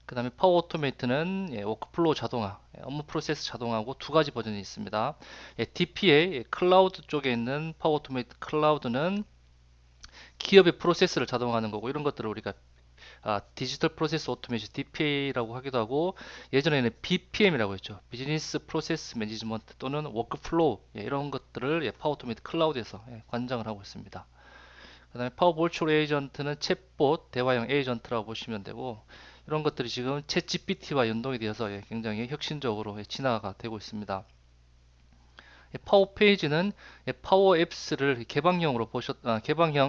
그 다음에 파워 오토메이트는 워크플로우 자동화, 업무 프로세스 자동화하고 두 가지 버전이 있습니다. DPA, 클라우드 쪽에 있는 파워 오토메이트 클라우드는 기업의 프로세스를 자동화하는 거고 이런 것들을 우리가 디지털 프로세스 오토메이션 DPA라고 하기도 하고 예전에는 BPM이라고 했죠. 비즈니스 프로세스 매니지먼트 또는 워크플로우 이런 것들을 파워 오토메이트 클라우드에서 관장을 하고 있습니다. 그 다음에 파워 버추얼 에이전트는 챗봇 대화형 에이전트라고 보시면 되고 이런 것들이 지금 챗 GPT와 연동이 되어서 굉장히 혁신적으로 진화가 되고 있습니다. 파워 페이지는 파워 앱스를 개방형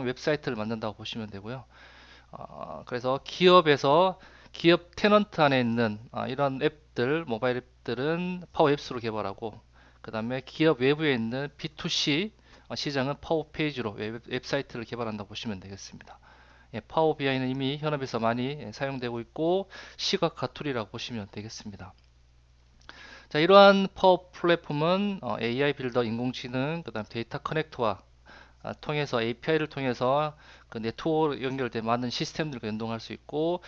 웹사이트를 만든다고 보시면 되고요. 그래서 기업에서 기업 테넌트 안에 있는 이런 앱들, 모바일 앱들은 파워 앱스로 개발하고 그 다음에 기업 외부에 있는 B2C 시장은 파워 페이지로 웹사이트를 개발한다고 보시면 되겠습니다. 파워 BI는 이미 현업에서 많이 사용되고 있고 시각 가툴이라고 보시면 되겠습니다. 자, 이러한 파워 플랫폼은 AI 빌더, 인공지능, 그 다음 데이터 커넥터와 통해서 API를 통해서 그 네트워크 연결된 많은 시스템들과 연동할 수 있고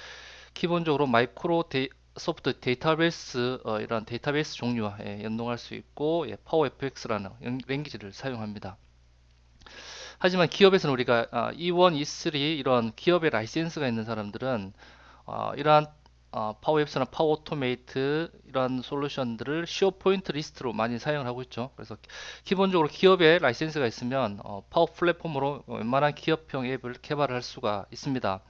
기본적으로 소프트 데이터베이스 이런 데이터베이스 종류와 연동할 수 있고 파워 FX라는 랭귀지를 사용합니다. 하지만 기업에서는 우리가 E1, E3 이런 기업의 라이센스가 있는 사람들은 이러한 파워 앱스나 파워 오토메이트 이런 솔루션들을 시어 포인트 리스트로 많이 사용을 하고 있죠. 그래서 기본적으로 기업에 라이센스가 있으면 파워 플랫폼으로 웬만한 기업형 앱을 개발할 수가 있습니다.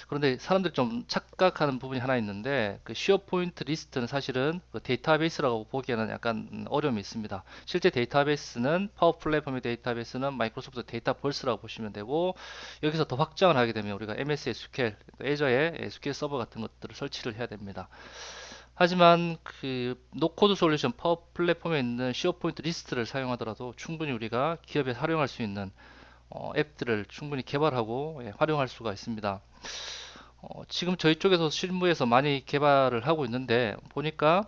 그런데 사람들이 좀 착각하는 부분이 하나 있는데 그 쉐어포인트 리스트는 사실은 그 데이터베이스라고 보기에는 약간 어려움이 있습니다. 실제 데이터베이스는 파워 플랫폼의 데이터베이스는 마이크로소프트 데이터벌스라고 보시면 되고 여기서 더 확장을 하게 되면 우리가 MS SQL, 애저에 SQL 서버 같은 것들을 설치를 해야 됩니다. 하지만 그 노코드 솔루션 파워 플랫폼에 있는 쉐어포인트 리스트를 사용하더라도 충분히 우리가 기업에 활용할 수 있는 앱들을 충분히 개발하고 활용할 수가 있습니다. 지금 저희 쪽에서 실무에서 많이 개발을 하고 있는데 보니까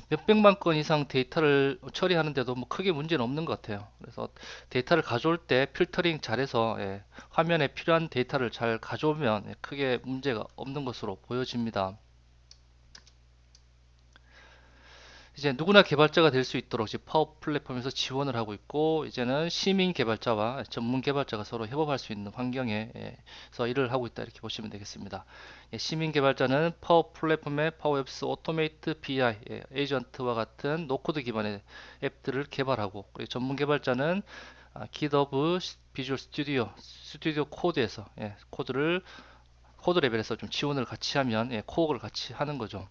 몇백만 건 이상 데이터를 처리하는데도 뭐 크게 문제는 없는 것 같아요. 그래서 데이터를 가져올 때 필터링 잘해서 화면에 필요한 데이터를 잘 가져오면 크게 문제가 없는 것으로 보여집니다. 이제 누구나 개발자가 될 수 있도록 파워 플랫폼에서 지원을 하고 있고 이제는 시민 개발자와 전문 개발자가 서로 협업할 수 있는 환경에서 일을 하고 있다 이렇게 보시면 되겠습니다. 시민 개발자는 파워 플랫폼의 파워 앱스 오토메이트 BI 에이전트와 같은 노코드 기반의 앱들을 개발하고 그리고 전문 개발자는 기더브 비주얼 스튜디오 코드에서 코드 레벨에서 좀 지원을 같이 하면 코어를 같이 하는 거죠.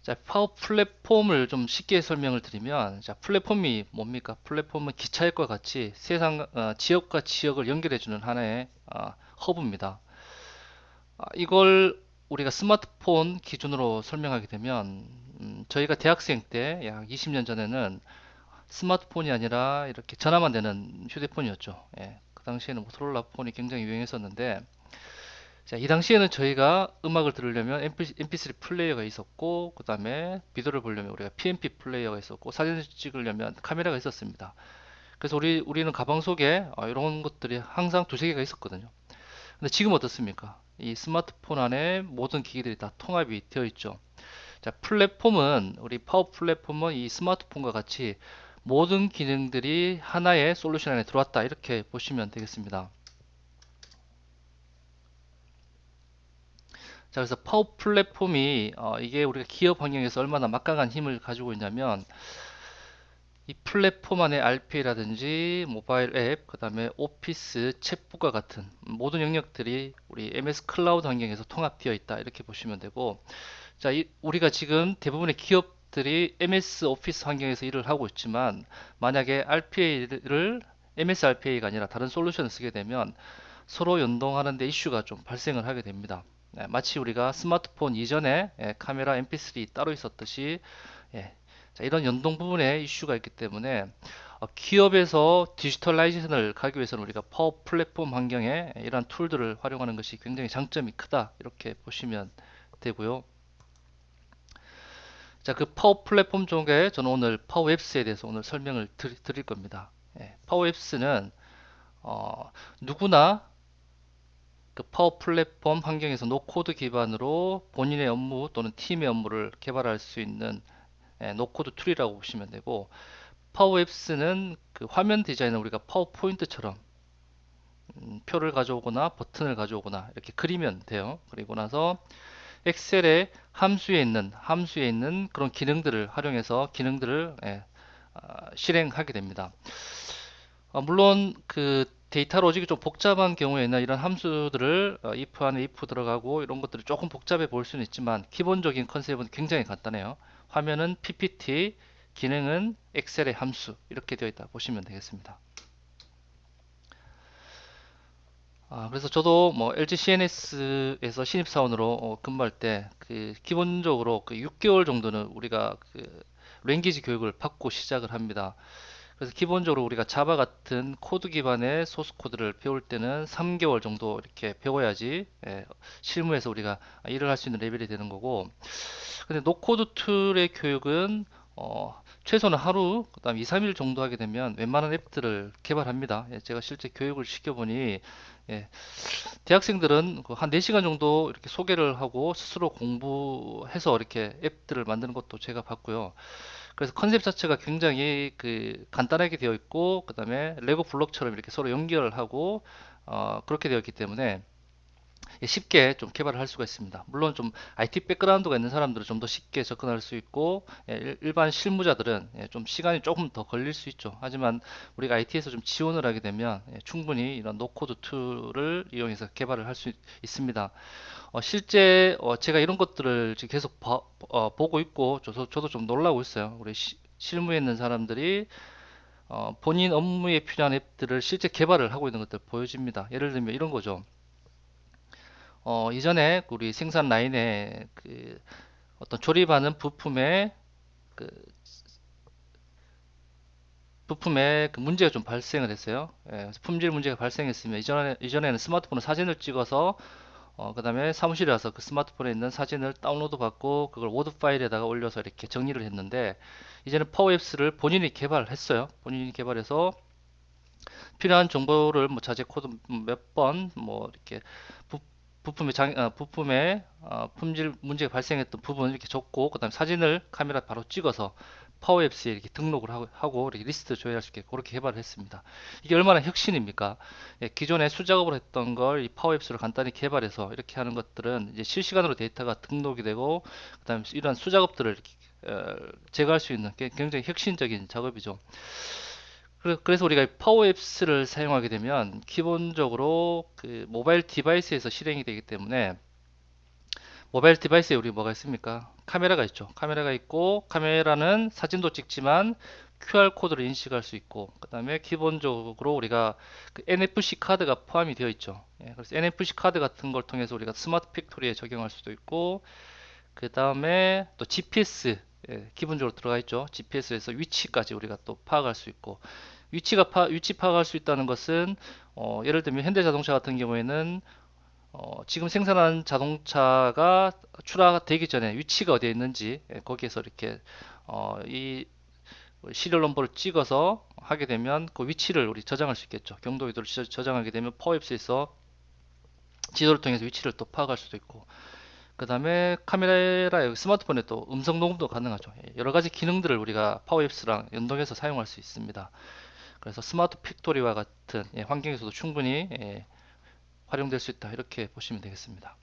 자, 파워 플랫폼을 좀 쉽게 설명을 드리면, 자, 플랫폼이 뭡니까? 플랫폼은 기차역과 같이 지역과 지역을 연결해주는 하나의 허브입니다. 이걸 우리가 스마트폰 기준으로 설명하게 되면, 저희가 대학생 때 약 20년 전에는 스마트폰이 아니라 이렇게 전화만 되는 휴대폰이었죠. 그 당시에는 모토로라 폰이 굉장히 유행했었는데, 자, 이 당시에는 저희가 음악을 들으려면 MP3 플레이어가 있었고, 그 다음에 비디오를 보려면 우리가 PMP 플레이어가 있었고, 사진을 찍으려면 카메라가 있었습니다. 그래서 우리는 가방 속에 이런 것들이 항상 두세 개가 있었거든요. 근데 지금 어떻습니까? 이 스마트폰 안에 모든 기기들이 다 통합이 되어 있죠. 자, 우리 파워 플랫폼은 이 스마트폰과 같이 모든 기능들이 하나의 솔루션 안에 들어왔다. 이렇게 보시면 되겠습니다. 자, 그래서 파워 플랫폼이 이게 우리가 기업 환경에서 얼마나 막강한 힘을 가지고 있냐면 이 플랫폼 안에 RPA라든지 모바일 앱, 그다음에 오피스, 챗북과 같은 모든 영역들이 우리 MS 클라우드 환경에서 통합되어 있다 이렇게 보시면 되고 자, 우리가 지금 대부분의 기업들이 MS 오피스 환경에서 일을 하고 있지만 만약에 RPA를 MS RPA가 아니라 다른 솔루션을 쓰게 되면 서로 연동하는 데 이슈가 좀 발생을 하게 됩니다. 마치 우리가 스마트폰 이전에 카메라 MP3 따로 있었듯이 자, 이런 연동 부분에 이슈가 있기 때문에 기업에서 디지털라이제이션을 가기 위해서는 우리가 파워 플랫폼 환경에 이러한 툴들을 활용하는 것이 굉장히 장점이 크다 이렇게 보시면 되고요. 자, 그 파워 플랫폼 쪽에 저는 오늘 파워 앱스에 대해서 오늘 설명을 드릴 겁니다. 파워 앱스는 누구나 그 파워 플랫폼 환경에서 노코드 기반으로 본인의 업무 또는 팀의 업무를 개발할 수 있는 노코드 툴이라고 보시면 되고, 파워 앱스는 그 화면 디자인을 우리가 파워포인트처럼 표를 가져오거나 버튼을 가져오거나 이렇게 그리면 돼요. 그리고 나서 엑셀의 함수에 있는 그런 기능들을 활용해서 기능들을 실행하게 됩니다. 물론 그 데이터 로직이 좀 복잡한 경우에는 이런 함수들을 if 안에 if 들어가고 이런 것들이 조금 복잡해 보일 수는 있지만, 기본적인 컨셉은 굉장히 간단해요. 화면은 PPT, 기능은 엑셀의 함수, 이렇게 되어 있다 보시면 되겠습니다. 그래서 저도 뭐 LG CNS에서 신입사원으로 근무할 때 그 기본적으로 그 6개월 정도는 우리가 그 랭귀지 교육을 받고 시작을 합니다. 그래서 기본적으로 우리가 자바 같은 코드 기반의 소스 코드를 배울 때는 3개월 정도 이렇게 배워야지 실무에서 우리가 일을 할 수 있는 레벨이 되는 거고, 근데 노코드 툴의 교육은 최소는 하루, 그다음 2, 3일 정도 하게 되면 웬만한 앱들을 개발합니다. 제가 실제 교육을 시켜보니 예, 대학생들은 그한 4시간 정도 이렇게 소개를 하고 스스로 공부해서 이렇게 앱들을 만드는 것도 제가 봤고요. 그래서 컨셉 자체가 굉장히 그 간단하게 되어 있고, 그다음에 레고 블록처럼 이렇게 서로 연결을 하고 그렇게 되어 있기 때문에 쉽게 좀 개발을 할 수가 있습니다. 물론 좀 IT 백그라운드가 있는 사람들은 좀 더 쉽게 접근할 수 있고, 일반 실무자들은 좀 시간이 조금 더 걸릴 수 있죠. 하지만 우리가 IT에서 좀 지원을 하게 되면 충분히 이런 노코드 툴을 이용해서 개발을 할 수 있습니다. 실제 제가 이런 것들을 지금 계속 보고 있고, 저도 좀 놀라고 있어요. 우리 실무에 있는 사람들이 본인 업무에 필요한 앱들을 실제 개발을 하고 있는 것들 보여집니다. 예를 들면 이런 거죠. 이전에 우리 생산 라인에 그 어떤 조립하는 그 부품에 그 문제가 좀 발생을 했어요. 그래서 품질 문제가 발생했으면 이전에는 스마트폰으로 사진을 찍어서 그다음에 사무실에 와서 그 스마트폰에 있는 사진을 다운로드 받고 그걸 워드 파일에다가 올려서 이렇게 정리를 했는데, 이제는 파워앱스를 본인이 개발했어요. 본인이 개발해서 필요한 정보를 뭐 자재 코드 몇 번 뭐 이렇게 부, 부품에 품질 문제가 발생했던 부분을 이렇게 적고, 그다음에 사진을 카메라 바로 찍어서 파워앱스에 이렇게 등록을 하고 이렇게 리스트 조회할 수 있게 그렇게 개발을 했습니다. 이게 얼마나 혁신입니까? 기존에 수작업을 했던 걸 이 파워앱스를 간단히 개발해서 이렇게 하는 것들은 이제 실시간으로 데이터가 등록이 되고, 그다음에 이런 수작업들을 이렇게 제거할 수 있는 굉장히 혁신적인 작업이죠. 그래서 우리가 파워 앱스를 사용하게 되면 기본적으로 그 모바일 디바이스에서 실행이 되기 때문에, 모바일 디바이스에 우리 뭐가 있습니까? 카메라가 있죠. 카메라가 있고, 카메라는 사진도 찍지만 QR 코드를 인식할 수 있고, 그다음에 기본적으로 우리가 그 NFC 카드가 포함이 되어 있죠. 그래서 NFC 카드 같은 걸 통해서 우리가 스마트 팩토리에 적용할 수도 있고, 그 다음에 또 GPS, 기본적으로 들어가 있죠. GPS에서 위치까지 우리가 또 파악할 수 있고, 위치 파악할 수 있다는 것은 예를 들면 현대자동차 같은 경우에는 지금 생산하는 자동차가 출하되기 전에 위치가 어디에 있는지 거기에서 이렇게 이 시리얼 넘버를 찍어서 하게 되면 그 위치를 우리 저장할 수 있겠죠. 경도 위도를 저장하게 되면 파워앱스에서 지도를 통해서 위치를 또 파악할 수도 있고, 그 다음에 카메라, 스마트폰에 또 음성 녹음도 가능하죠. 여러 가지 기능들을 우리가 파워앱스랑 연동해서 사용할 수 있습니다. 그래서 스마트 팩토리와 같은 환경에서도 충분히 활용될 수 있다, 이렇게 보시면 되겠습니다.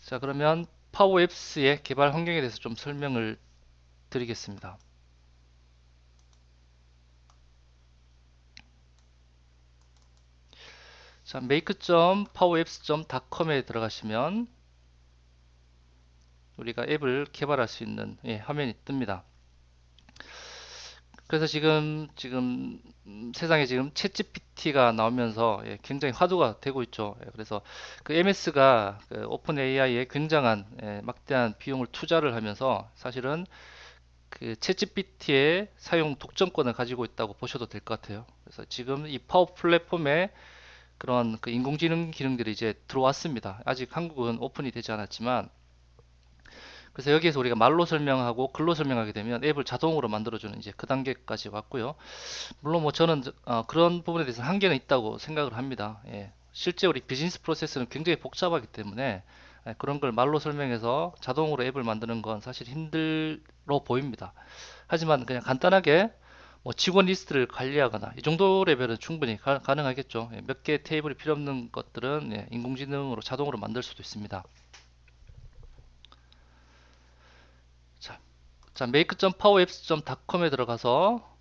자, 그러면 파워앱스의 개발 환경에 대해서 좀 설명을 드리겠습니다. 자, make.powerapps.com에 들어가시면 우리가 앱을 개발할 수 있는 화면이 뜹니다. 그래서 지금 세상에 지금 챗 GPT가 나오면서 굉장히 화두가 되고 있죠. 그래서 그 MS가 그 오픈 AI에 굉장한 막대한 비용을 투자를 하면서 사실은 그 챗 GPT의 사용 독점권을 가지고 있다고 보셔도 될 것 같아요. 그래서 지금 이 파워 플랫폼에 그런 그 인공지능 기능들이 이제 들어왔습니다. 아직 한국은 오픈이 되지 않았지만, 그래서 여기에서 우리가 말로 설명하고 글로 설명하게 되면 앱을 자동으로 만들어주는 이제 그 단계까지 왔고요. 물론 뭐 저는 그런 부분에 대해서 한계는 있다고 생각을 합니다. 예. 실제 우리 비즈니스 프로세스는 굉장히 복잡하기 때문에 그런 걸 말로 설명해서 자동으로 앱을 만드는 건 사실 힘들어 보입니다. 하지만 그냥 간단하게 뭐 직원 리스트를 관리하거나 이 정도 레벨은 충분히 가능하겠죠. 예, 몇 개 테이블이 필요 없는 것들은 예, 인공지능으로 자동으로 만들 수도 있습니다. 자, make.powerapps.com에 들어가서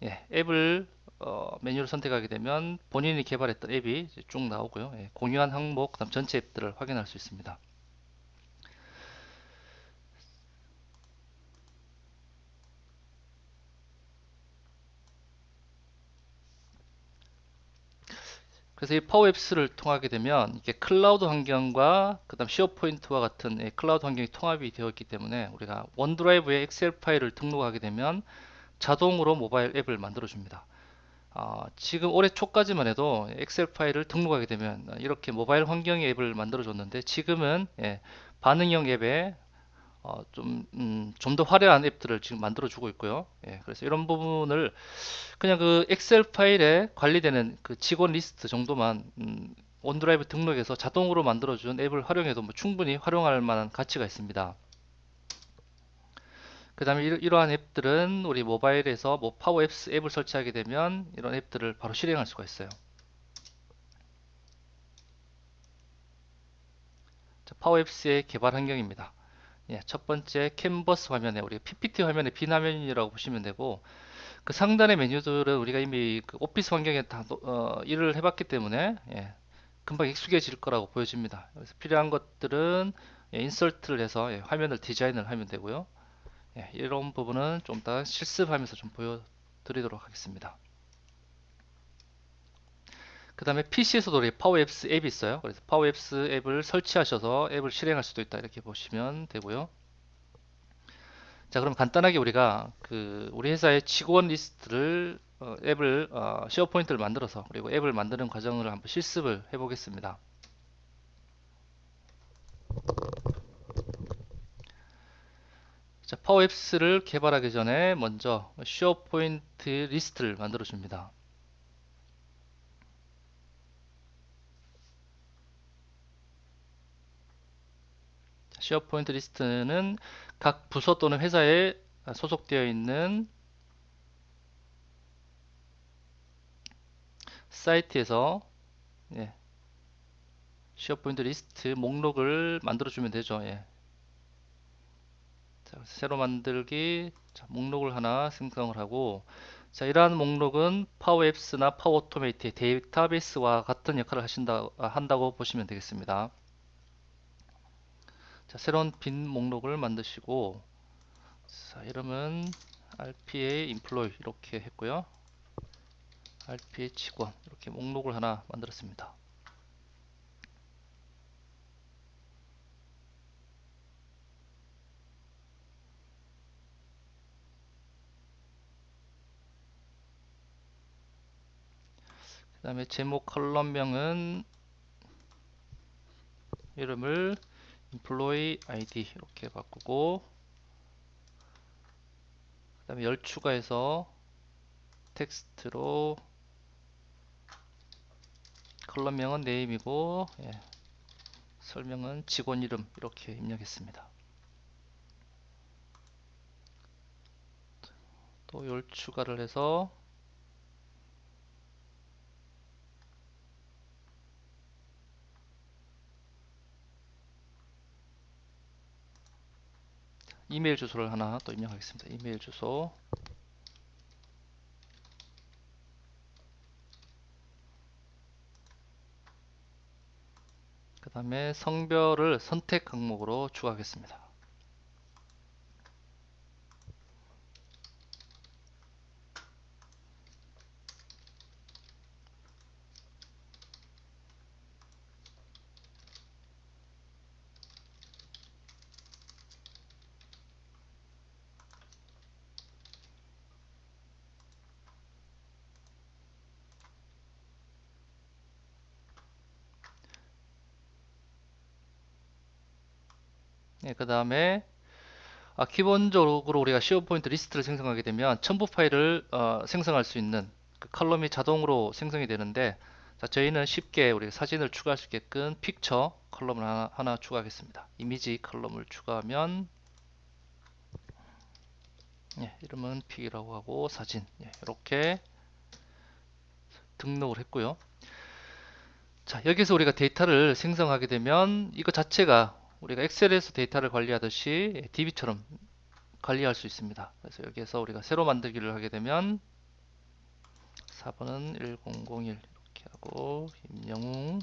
예, 앱을 메뉴를 선택하게 되면 본인이 개발했던 앱이 쭉 나오고요. 예, 공유한 항목, 그다음 전체 앱들을 확인할 수 있습니다. 그래서 이 파워앱스를 통하게 되면 이게 클라우드 환경과 그다음 시어포인트와 같은 클라우드 환경이 통합이 되어 있기 때문에 우리가 원드라이브에 엑셀 파일을 등록하게 되면 자동으로 모바일 앱을 만들어 줍니다. 지금 올해 초까지만 해도 엑셀 파일을 등록하게 되면 이렇게 모바일 환경의 앱을 만들어 줬는데 지금은 예, 반응형 앱에 좀 더 화려한 앱들을 지금 만들어 주고 있고요. 예, 그래서 이런 부분을 그냥 그 엑셀 파일에 관리되는 그 직원 리스트 정도만 원드라이브 등록해서 자동으로 만들어준 앱을 활용해도 뭐 충분히 활용할 만한 가치가 있습니다. 그 다음에 이러한 앱들은 우리 모바일에서 뭐 파워 앱스 앱을 설치하게 되면 이런 앱들을 바로 실행할 수가 있어요. 파워 앱스의 개발 환경입니다. 예, 첫 번째 캔버스 화면에 우리 PPT 화면의 빈 화면이라고 보시면 되고 그 상단의 메뉴들은 우리가 이미 그 오피스 환경에 다 일을 해봤기 때문에 예, 금방 익숙해질 거라고 보여집니다. 그래서 필요한 것들은 예, 인설트를 해서 예, 화면을 디자인을 하면 되고요. 예, 이런 부분은 좀 더 실습하면서 좀 보여드리도록 하겠습니다. 그 다음에 PC에서도 우리 파워앱스 앱이 있어요. 그래서 파워앱스 앱을 설치하셔서 앱을 실행할 수도 있다 이렇게 보시면 되고요. 자, 그럼 간단하게 우리가 그 우리 회사의 직원 리스트를 앱을 쉐어포인트를 만들어서 그리고 앱을 만드는 과정을 한번 실습을 해보겠습니다. 자, 파워앱스를 개발하기 전에 먼저 쉐어포인트 리스트를 만들어 줍니다. 쉐어포인트 리스트는 각 부서 또는 회사에 소속되어 있는 사이트에서 예, 쉐어포인트 리스트 목록을 만들어 주면 되죠. 예. 자, 새로 만들기. 자, 목록을 하나 생성을 하고 자, 이러한 목록은 파워앱스나 파워오토메이트의 데이터베이스와 같은 역할을 한다고 보시면 되겠습니다. 자, 새로운 빈 목록을 만드시고 자, 이름은 RPA employee 이렇게 했고요. RPA 직원 이렇게 목록을 하나 만들었습니다. 그 다음에 제목 컬럼명은 이름을 employee ID 이렇게 바꾸고 그 다음에 열 추가해서 텍스트로 컬럼명은 네임이고 예, 설명은 직원 이름 이렇게 입력했습니다. 또 열 추가를 해서 이메일 주소를 하나 또 입력하겠습니다. 이메일 주소 그 다음에 성별을 선택 항목으로 추가하겠습니다. 그 다음에 기본적으로 우리가 쉐어포인트 리스트를 생성하게 되면 첨부 파일을 생성할 수 있는 그 컬럼이 자동으로 생성이 되는데, 자, 저희는 쉽게 우리 사진을 추가할 수 있게끔 픽처 컬럼을 하나 추가하겠습니다. 이미지 컬럼을 추가하면, 예, 이름은 픽이라고 하고 사진, 예, 이렇게 등록을 했고요. 자, 여기서 우리가 데이터를 생성하게 되면 이거 자체가 우리가 엑셀에서 데이터를 관리하듯이 DB처럼 관리할 수 있습니다. 그래서 여기에서 우리가 새로 만들기를 하게 되면 4번은 1001 이렇게 하고, 임영웅,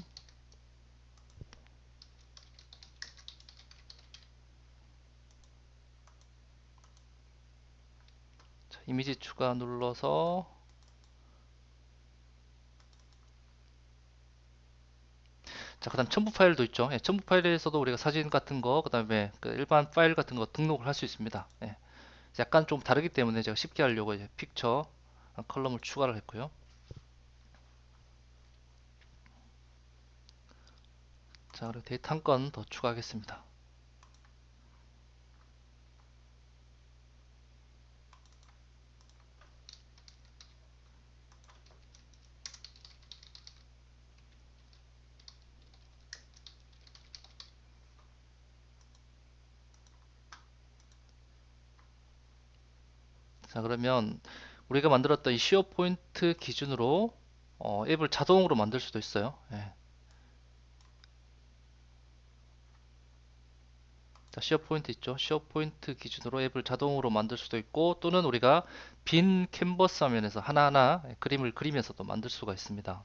자, 이미지 추가 눌러서, 자, 그 다음 첨부 파일도 있죠. 예, 첨부 파일에서도 우리가 사진 같은 거, 그 다음에 그 일반 파일 같은 거 등록을 할 수 있습니다. 예, 약간 좀 다르기 때문에 제가 쉽게 하려고 이제 픽처 컬럼을 추가를 했고요. 자, 그리고 데이터 한 건 더 추가하겠습니다. 자, 그러면 우리가 만들었던 이 시어 포인트 기준으로 앱을 자동으로 만들 수도 있어요. 예. 자, 시어 포인트 있죠. 시어 포인트 기준으로 앱을 자동으로 만들 수도 있고, 또는 우리가 빈 캔버스 화면에서 하나하나 그림을 그리면서도 만들 수가 있습니다.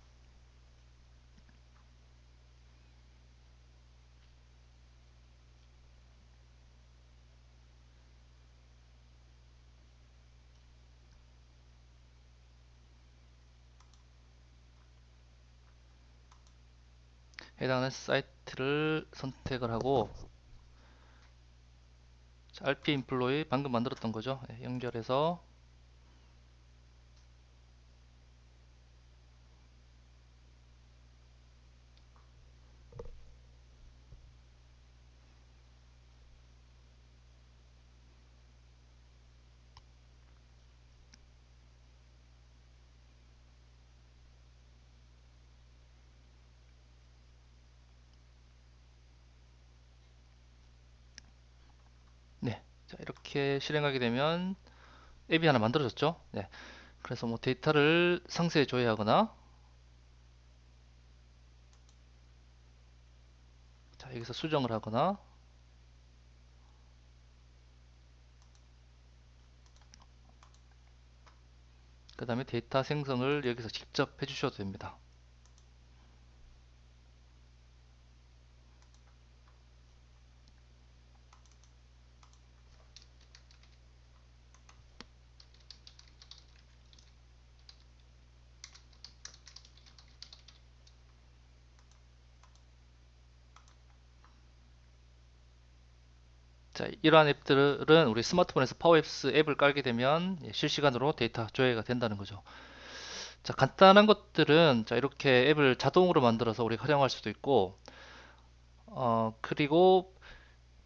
해당하는 사이트를 선택을 하고, 자, RP 인플로이 방금 만들었던 거죠. 예, 연결해서, 네, 자, 이렇게 실행하게 되면 앱이 하나 만들어졌죠. 네, 그래서 뭐 데이터를 상세히 조회하거나, 자, 여기서 수정을 하거나, 그 다음에 데이터 생성을 여기서 직접 해주셔도 됩니다. 자, 이러한 앱들은 우리 스마트폰에서 파워앱스 앱을 깔게 되면 실시간으로 데이터 조회가 된다는 거죠. 자, 간단한 것들은 자, 이렇게 앱을 자동으로 만들어서 우리가 활용할 수도 있고, 그리고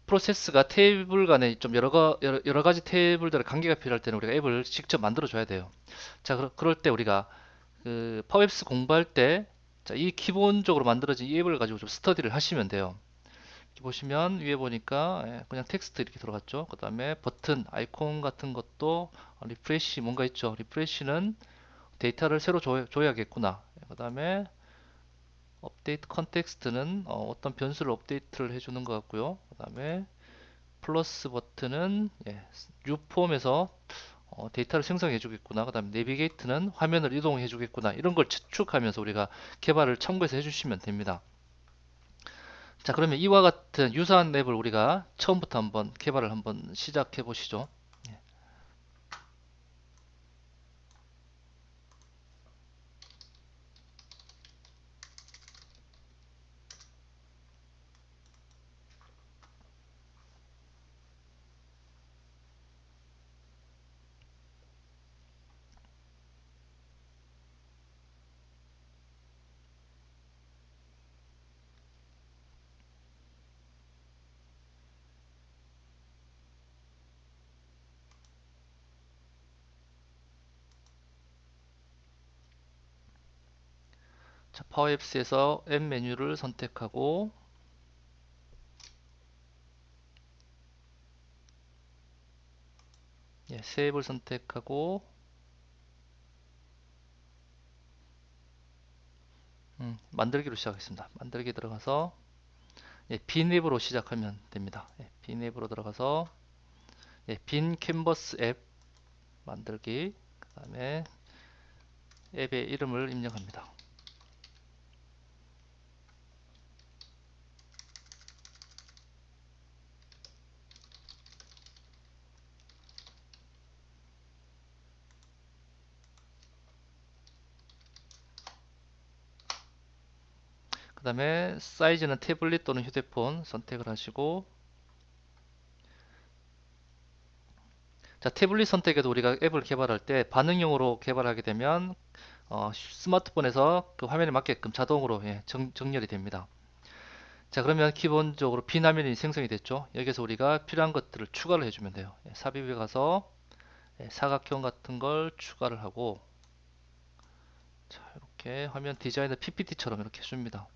프로세스가 테이블 간에 좀 여러 가지 테이블들의 관계가 필요할 때는 우리가 앱을 직접 만들어 줘야 돼요. 자, 그럴 때 우리가 그 파워앱스 공부할 때, 자, 이 기본적으로 만들어진 이 앱을 가지고 좀 스터디를 하시면 돼요. 이렇게 보시면 위에 보니까 그냥 텍스트 이렇게 들어갔죠. 그 다음에 버튼, 아이콘 같은 것도 리프레시 뭔가 있죠. 리프레시는 데이터를 새로 줘야겠구나. 그 다음에 업데이트 컨텍스트는 어떤 변수를 업데이트를 해주는 것 같고요. 그 다음에 플러스 버튼은 뉴 폼에서 데이터를 생성해 주겠구나. 그 다음에 내비게이트는 화면을 이동해 주겠구나. 이런 걸 추측하면서 우리가 개발을 참고해서 해주시면 됩니다. 자, 그러면 이와 같은 유사한 앱을 우리가 처음부터 한번 개발을 한번 시작해 보시죠. 예. 자, 파워 앱스에서 앱 메뉴를 선택하고 예, 새 앱을 선택하고 만들기로 시작하겠습니다. 만들기 들어가서 예, 빈 앱으로 시작하면 됩니다. 예, 빈 앱으로 들어가서 예, 빈 캔버스 앱 만들기, 그 다음에 앱의 이름을 입력합니다. 그 다음에 사이즈는 태블릿 또는 휴대폰 선택을 하시고, 자, 태블릿 선택에도 우리가 앱을 개발할 때 반응형으로 개발하게 되면 스마트폰에서 그 화면에 맞게끔 자동으로 예, 정렬이 됩니다. 자, 그러면 기본적으로 빈 화면이 생성이 됐죠. 여기서 우리가 필요한 것들을 추가를 해주면 돼요. 예, 삽입에 가서 예, 사각형 같은 걸 추가를 하고, 자, 이렇게 화면 디자인을 PPT처럼 이렇게 해줍니다.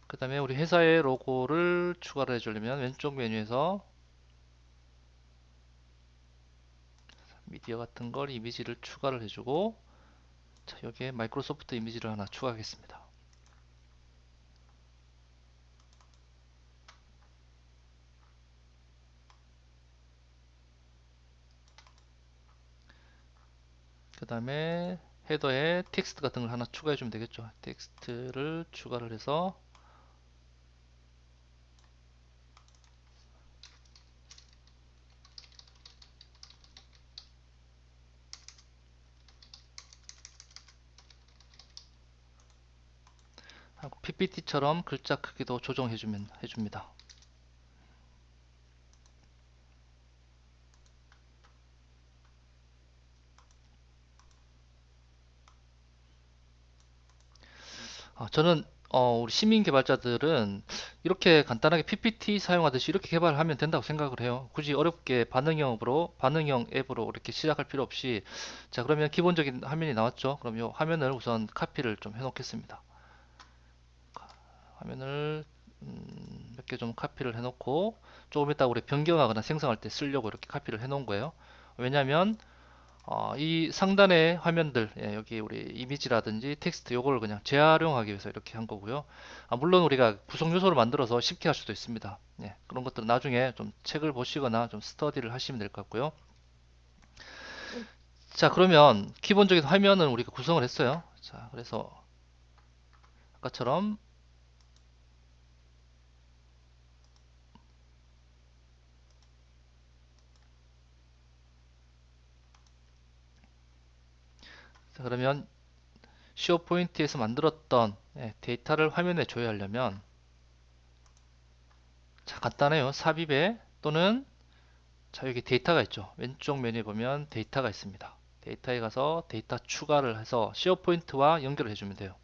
그 다음에 우리 회사의 로고를 추가를 해주려면 왼쪽 메뉴에서 미디어 같은 걸 이미지를 추가를 해주고, 자, 여기에 마이크로소프트 이미지를 하나 추가하겠습니다. 그 다음에 헤더에 텍스트 같은 걸 하나 추가해 주면 되겠죠. 텍스트를 추가를 해서 하고 PPT처럼 글자 크기도 조정해 주면 해줍니다. 저는 우리 시민 개발자들은 이렇게 간단하게 PPT 사용하듯이 이렇게 개발하면 된다고 생각을 해요. 굳이 어렵게 반응형 앱으로 이렇게 시작할 필요 없이, 자, 그러면 기본적인 화면이 나왔죠. 그럼 이 화면을 우선 카피를 좀 해놓겠습니다. 화면을 몇 개 좀 카피를 해놓고 조금 이따 우리 변경하거나 생성할 때 쓰려고 이렇게 카피를 해놓은 거예요. 왜냐하면 이 상단의 화면들, 예, 여기 우리 이미지라든지 텍스트 요걸 그냥 재활용하기 위해서 이렇게 한 거고요. 물론 우리가 구성 요소를 만들어서 쉽게 할 수도 있습니다. 예, 그런 것들은 나중에 좀 책을 보시거나 좀 스터디를 하시면 될 것 같고요. 자, 그러면 기본적인 화면은 우리가 구성을 했어요. 자, 그래서 아까처럼 자, 그러면 시어포인트에서 만들었던 예, 데이터를 화면에 조회하려면, 자, 간단해요. 삽입에 또는, 자, 여기 데이터가 있죠. 왼쪽 메뉴에 보면 데이터가 있습니다. 데이터에 가서 데이터 추가를 해서 시어포인트와 연결을 해주면 돼요.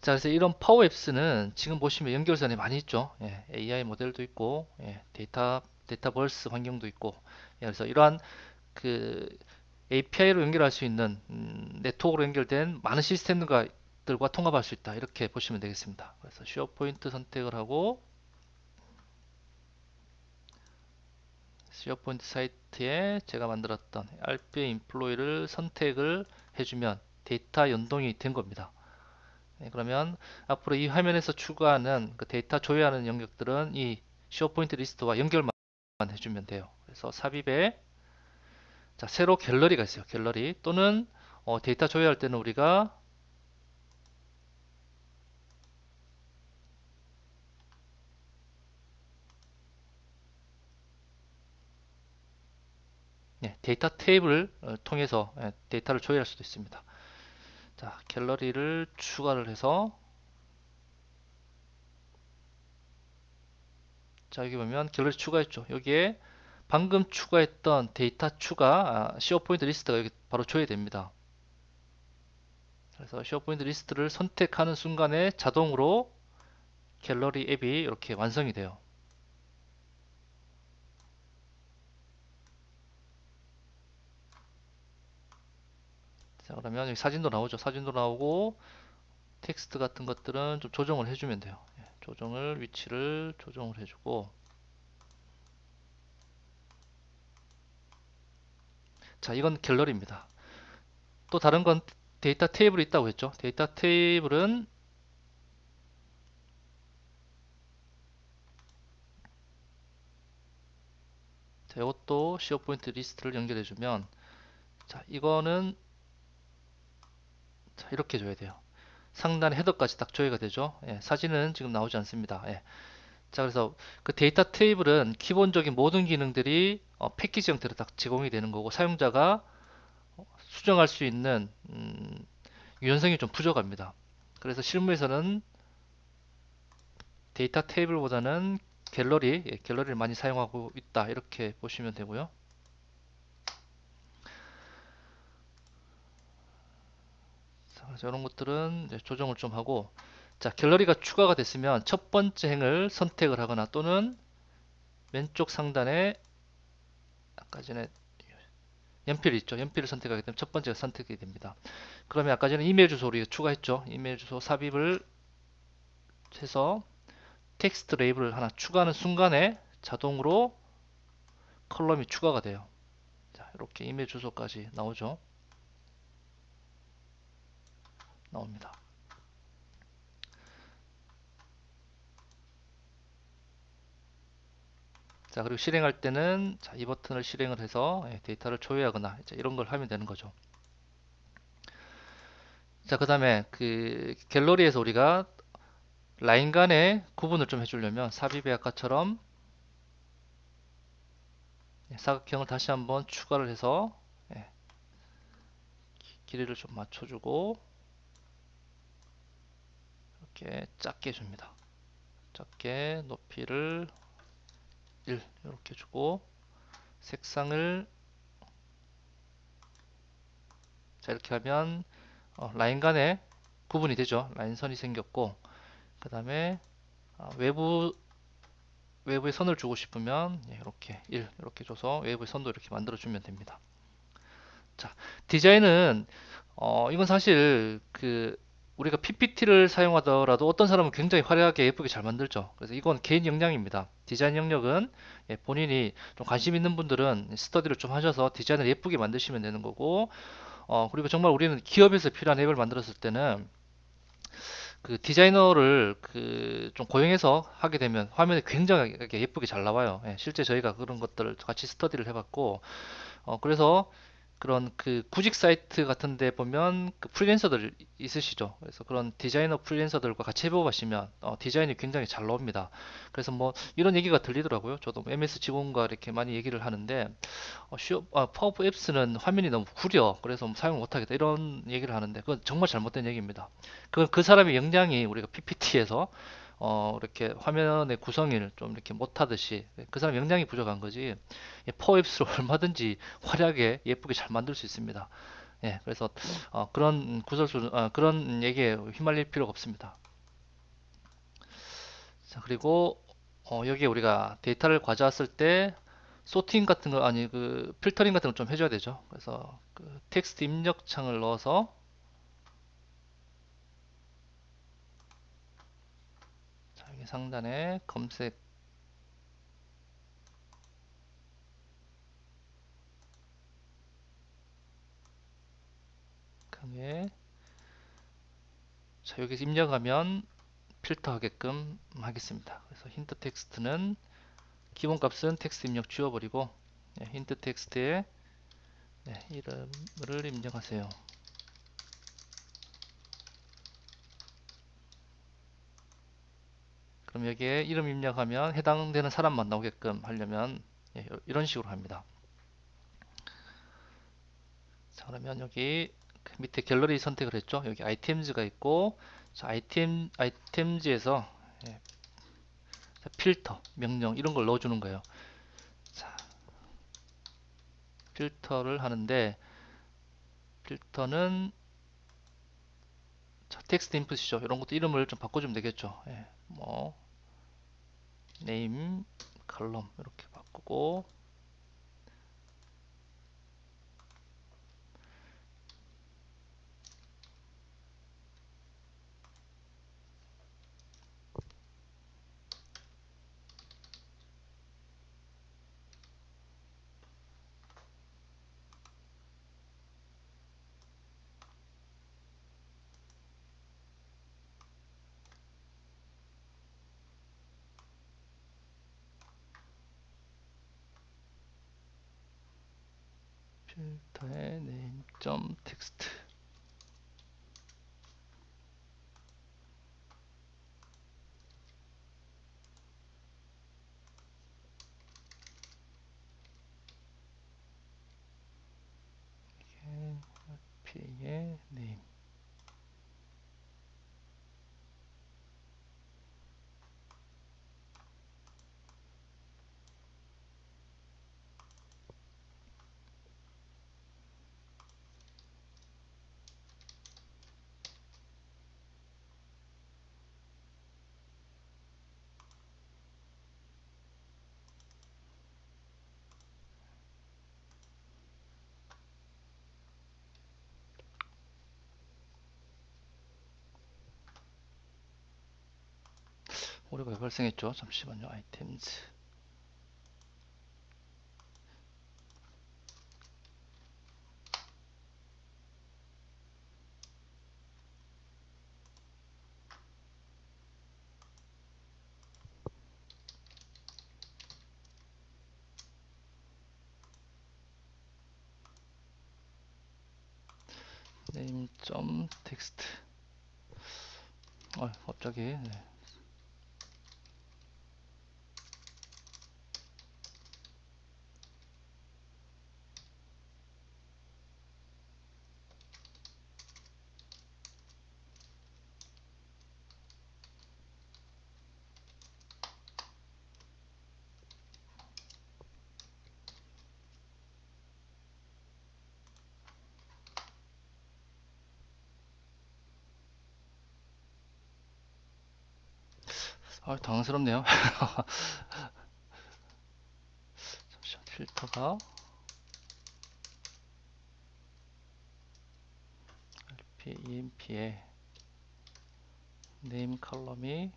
자, 그래서 이런 파워 앱스는 지금 보시면 연결선이 많이 있죠. 예, AI 모델도 있고, 예, 데이터버스 환경도 있고, 예, 그래서 이러한 그 API로 연결할 수 있는 네트워크로 연결된 많은 시스템들과 통합할 수 있다. 이렇게 보시면 되겠습니다. 그래서 쉐어포인트 선택을 하고 쉐어포인트 사이트에 제가 만들었던 RPA 인플로이를 선택을 해주면 데이터 연동이 된 겁니다. 네, 그러면 앞으로 이 화면에서 추가하는 그 데이터 조회하는 영역들은 이 쉐어포인트 리스트와 연결만 해주면 돼요. 그래서 삽입에, 자, 새로 갤러리가 있어요. 갤러리 또는 데이터 조회할 때는 우리가 네, 데이터 테이블을 통해서 데이터를 조회할 수도 있습니다. 자, 갤러리를 추가를 해서, 자, 여기 보면 갤러리 추가했죠. 여기에 방금 추가했던 데이터 추가 쉐어포인트 리스트가 여기 바로 조회됩니다. 그래서 쉐어포인트 리스트를 선택하는 순간에 자동으로 갤러리 앱이 이렇게 완성이 돼요. 자, 그러면 여기 사진도 나오죠. 사진도 나오고 텍스트 같은 것들은 좀 조정을 해주면 돼요. 예, 조정을 위치를 조정을 해주고 자, 이건 갤러리입니다. 또 다른 건 데이터 테이블이 있다고 했죠. 데이터 테이블은 자, 이것도 시어 포인트 리스트를 연결해주면 자, 이거는 자, 이렇게 줘야 돼요. 상단에 헤더까지 딱 조회가 되죠. 예, 사진은 지금 나오지 않습니다. 예. 자, 그래서 그 데이터 테이블은 기본적인 모든 기능들이 패키지 형태로 딱 제공이 되는 거고 사용자가 수정할 수 있는 유연성이 좀 부족합니다. 그래서 실무에서는 데이터 테이블보다는 갤러리, 예, 갤러리를 많이 사용하고 있다 이렇게 보시면 되고요. 자, 그래서 이런 것들은 이제 조정을 좀 하고 자, 갤러리가 추가가 됐으면 첫 번째 행을 선택을 하거나 또는 왼쪽 상단에 아까 전에 연필이 있죠. 연필을 선택하게 되면 첫 번째가 선택이 됩니다. 그러면 아까 전에 이메일 주소 우리가 추가했죠. 이메일 주소 삽입을 해서 텍스트 레이블을 하나 추가하는 순간에 자동으로 컬럼이 추가가 돼요. 자, 이렇게 이메일 주소까지 나오죠. 나옵니다. 자, 그리고 실행할 때는 자, 이 버튼을 실행을 해서 데이터를 조회하거나 이런 걸 하면 되는 거죠. 자, 그 다음에 그 갤러리에서 우리가 라인 간의 구분을 좀 해주려면 삽입의 아까처럼 사각형을 다시 한번 추가를 해서 길이를 좀 맞춰주고 이렇게 작게 해줍니다. 작게 높이를 1 이렇게 주고 색상을 자 이렇게 하면 라인 간의 구분이 되죠. 라인선이 생겼고 그 다음에 외부에 선을 주고 싶으면 이렇게 1 이렇게 줘서 외부의 선도 이렇게 만들어 주면 됩니다. 자, 디자인은 이건 사실 그 우리가 PPT를 사용하더라도 어떤 사람은 굉장히 화려하게 예쁘게 잘 만들죠. 그래서 이건 개인 역량입니다. 디자인 역력은 본인이 좀 관심 있는 분들은 스터디를 좀 하셔서 디자인을 예쁘게 만드시면 되는 거고 그리고 정말 우리는 기업에서 필요한 앱을 만들었을 때는 그 디자이너를 그 좀 고용해서 하게 되면 화면이 굉장히 예쁘게 잘 나와요. 실제 저희가 그런 것들을 같이 스터디를 해봤고 그래서 그런 그 구직 사이트 같은 데 보면 그 프리랜서들 있으시죠. 그래서 그런 디자이너 프리랜서들과 같이 해보시면 디자인이 굉장히 잘 나옵니다. 그래서 뭐 이런 얘기가 들리더라고요. 저도 MS 직원과 이렇게 많이 얘기를 하는데 파워포 앱스는 화면이 너무 구려. 그래서 뭐 사용 못하겠다. 이런 얘기를 하는데 그건 정말 잘못된 얘기입니다. 그 사람의 역량이 우리가 PPT에서 이렇게 화면의 구성을 좀 이렇게 못하듯이 그 사람 역량이 부족한 거지 파워앱스로 얼마든지 화려하게 예쁘게 잘 만들 수 있습니다. 예, 그래서 그런 그런 얘기에 휘말릴 필요가 없습니다. 자, 그리고 여기에 우리가 데이터를 가져왔을 때 소팅 같은 거 아니 그 필터링 같은 걸 좀 해줘야 되죠. 그래서 그 텍스트 입력 창을 넣어서 자, 여기 상단에 검색창에 자, 여기서 입력하면 필터 하게끔 하겠습니다. 그래서 힌트 텍스트는 기본 값은 텍스트 입력 지워버리고 힌트 텍스트에 이름을 입력하세요. 그럼 여기에 이름 입력하면 해당되는 사람만 나오게끔 하려면 이런 식으로 합니다. 자, 그러면 여기 그 밑에 갤러리 선택을 했죠. 여기 아이템즈가 있고 자, 아이템즈에서 필터, 명령 이런 걸 넣어주는 거예요. 자, 필터를 하는데 필터는 자, 텍스트 인풋이죠. 이런 것도 이름을 좀 바꿔주면 되겠죠. 뭐 네임, 컬럼 이렇게 바꾸고 필터의 name 점 텍스트. p의 name. 오류가 왜 발생했죠? 잠시만요. items name 점 텍스트. 갑자기 네. 당황스럽네요. 잠시만, 필터가 emp의 name 컬럼이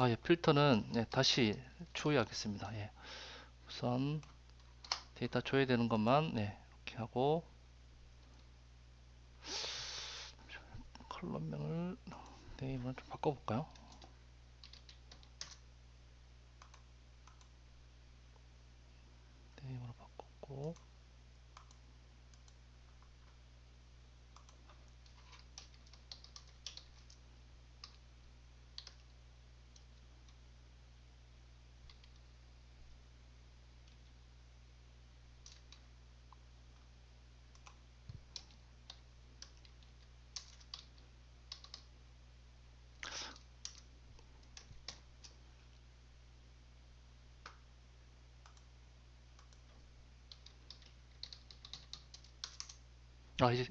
예, 필터는 네, 다시 추후하겠습니다. 예. 우선 데이터 줘야 되는 것만 네, 이렇게 하고 컬럼명을 네임을 좀 바꿔볼까요? 네임으로 바꿨고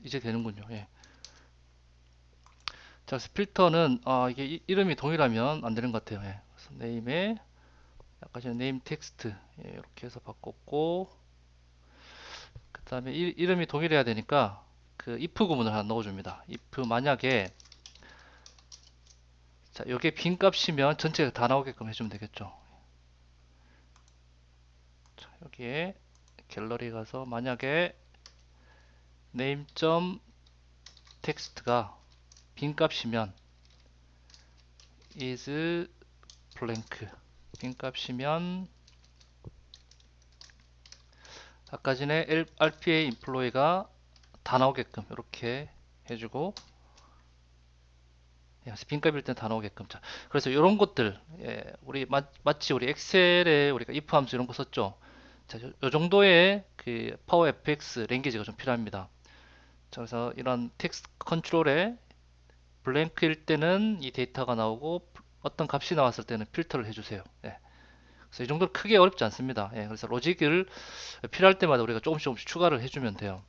이제 되는군요. 예. 자, 그래서 필터는 이게 이름이 동일하면 안 되는 것 같아요. 예. 그래서 네임에 아까 전에 네임 텍스트 예, 이렇게 해서 바꿨고 그 다음에 이름이 동일해야 되니까 그 if 구문을 하나 넣어줍니다. if 만약에 자, 이게 빈 값이면 전체가 다 나오게끔 해주면 되겠죠. 자, 여기에 갤러리 가서 만약에 name 텍스트가 빈 값이면 is blank 빈 값이면 아까 전에 RPA employee가 다 나오게끔 이렇게 해주고 빈값일 땐 다 나오게끔. 자, 그래서 이런 것들 우리 마치 우리 엑셀에 우리가 if 함수 이런 거 썼죠. 자, 요 정도의 그 파워 fx 랭귀지가 좀 필요합니다. 자, 그래서 이런 텍스트 컨트롤에 블랭크일 때는 이 데이터가 나오고 어떤 값이 나왔을 때는 필터를 해주세요. 예. 그래서 이 정도 크게 어렵지 않습니다. 예, 그래서 로직을 필요할 때마다 우리가 조금씩 추가를 해주면 돼요.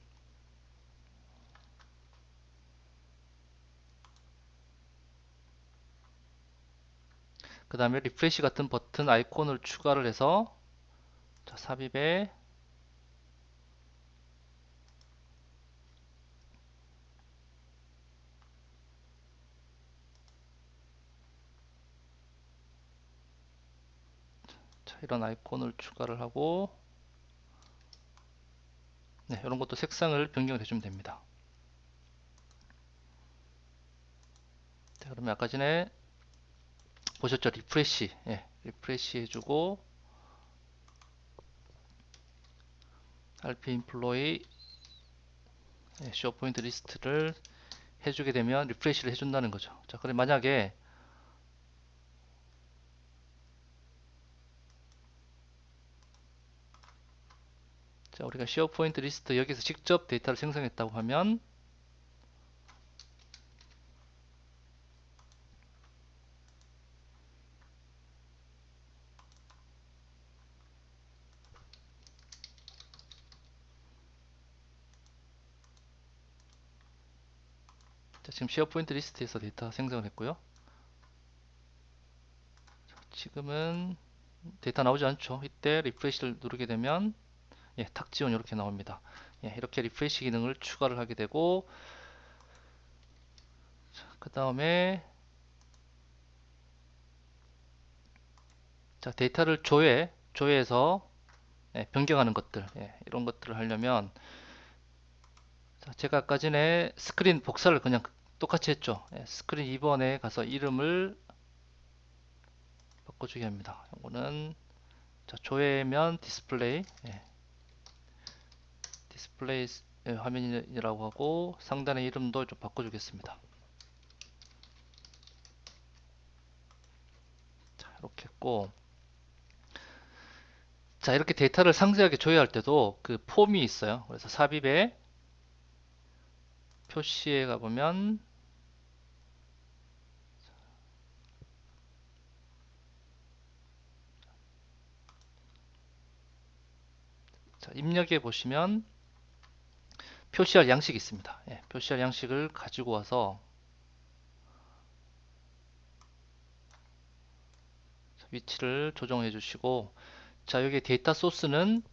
그 다음에 리프레시 같은 버튼 아이콘을 추가를 해서 자, 삽입에 이런 아이콘을 추가를 하고, 네, 이런 것도 색상을 변경을 해주면 됩니다. 자, 그러면 아까 전에 보셨죠? 리프레시. 예, 리프레시 해주고, RP 인플로이 쇼 포인트 리스트를 해주게 되면 리프레시를 해준다는 거죠. 자, 그럼 만약에 자, 우리가 쇼 포인트 리스트 여기서 직접 데이터를 생성했다고 하면, 자, 지금 쇼 포인트 리스트에서 데이터 생성을 했고요. 지금은 데이터 나오지 않죠. 이때 리프레시를 누르게 되면 예, 탁 지원 이렇게 나옵니다. 예, 이렇게 리프레시 기능을 추가를 하게 되고, 그 다음에 자, 데이터를 조회해서 예, 변경하는 것들, 예, 이런 것들을 하려면, 자, 제가 아까 전에 스크린 복사를 그냥 똑같이 했죠. 예, 스크린 2번에 가서 이름을 바꿔주게 합니다. 이거는 자, 조회면 디스플레이, 예, 디스플레이 예, 화면이라고 하고, 상단의 이름도 좀 바꿔주겠습니다. 자, 이렇게 했고, 자, 이렇게 데이터를 상세하게 조회할 때도 그 폼이 있어요. 그래서 삽입에 표시에 가보면, 자, 입력해 보시면 표시할 양식이 있습니다. 예, 표시할 양식을 가지고 와서 위치를 조정해 주시고, 자, 여기 데이터 소스는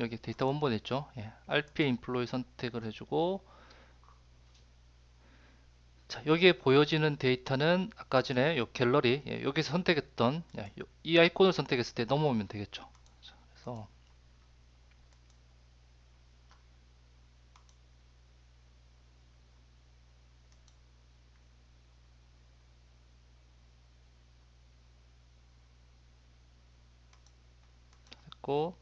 여기 데이터 원본 있죠. 예, RPA 인플로이 선택을 해주고, 자, 여기에 보여지는 데이터는 아까 전에 요 갤러리, 예, 여기서 선택했던 예, 이 아이콘을 선택했을 때 넘어오면 되겠죠. 자, 그래서 됐고,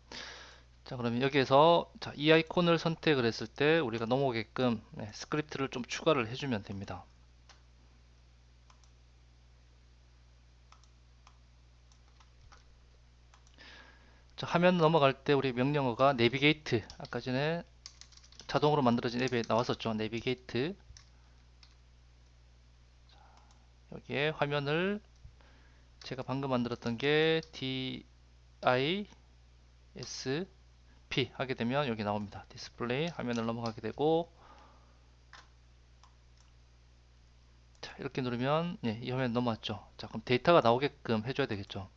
자, 그러면 여기에서 자, 이 아이콘을 선택을 했을 때 우리가 넘어오게끔 예, 스크립트를 좀 추가를 해주면 됩니다. 자, 화면 넘어갈 때 우리 명령어가 내비게이트, 아까 전에 자동으로 만들어진 앱에 나왔었죠. 내비게이트. 여기에 화면을 제가 방금 만들었던 게 DISP 하게 되면 여기 나옵니다. 디스플레이 화면을 넘어가게 되고, 자, 이렇게 누르면 예, 이 화면 넘어왔죠. 자, 그럼 데이터가 나오게끔 해줘야 되겠죠.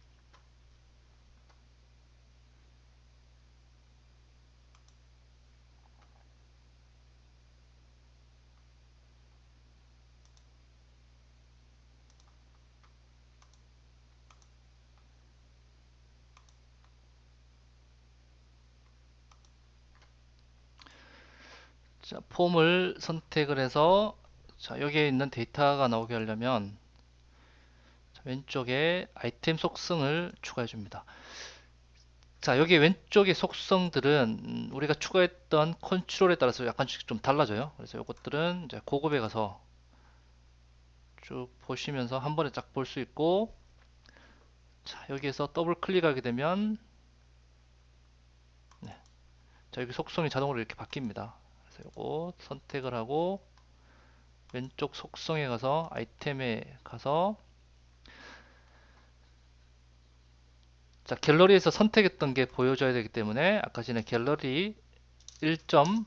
자, 폼을 선택을 해서 자, 여기에 있는 데이터가 나오게 하려면 자, 왼쪽에 아이템 속성을 추가해 줍니다. 자, 여기 왼쪽의 속성들은 우리가 추가했던 컨트롤에 따라서 약간씩 좀 달라져요. 그래서 이것들은 이제 고급에 가서 쭉 보시면서 한 번에 쫙 볼 수 있고, 자, 여기에서 더블 클릭하게 되면 네, 자, 여기 속성이 자동으로 이렇게 바뀝니다. 그래서 이거 선택을 하고 왼쪽 속성에 가서 아이템에 가서 자, 갤러리에서 선택했던 게 보여져야 되기 때문에 아까 전에 갤러리 1점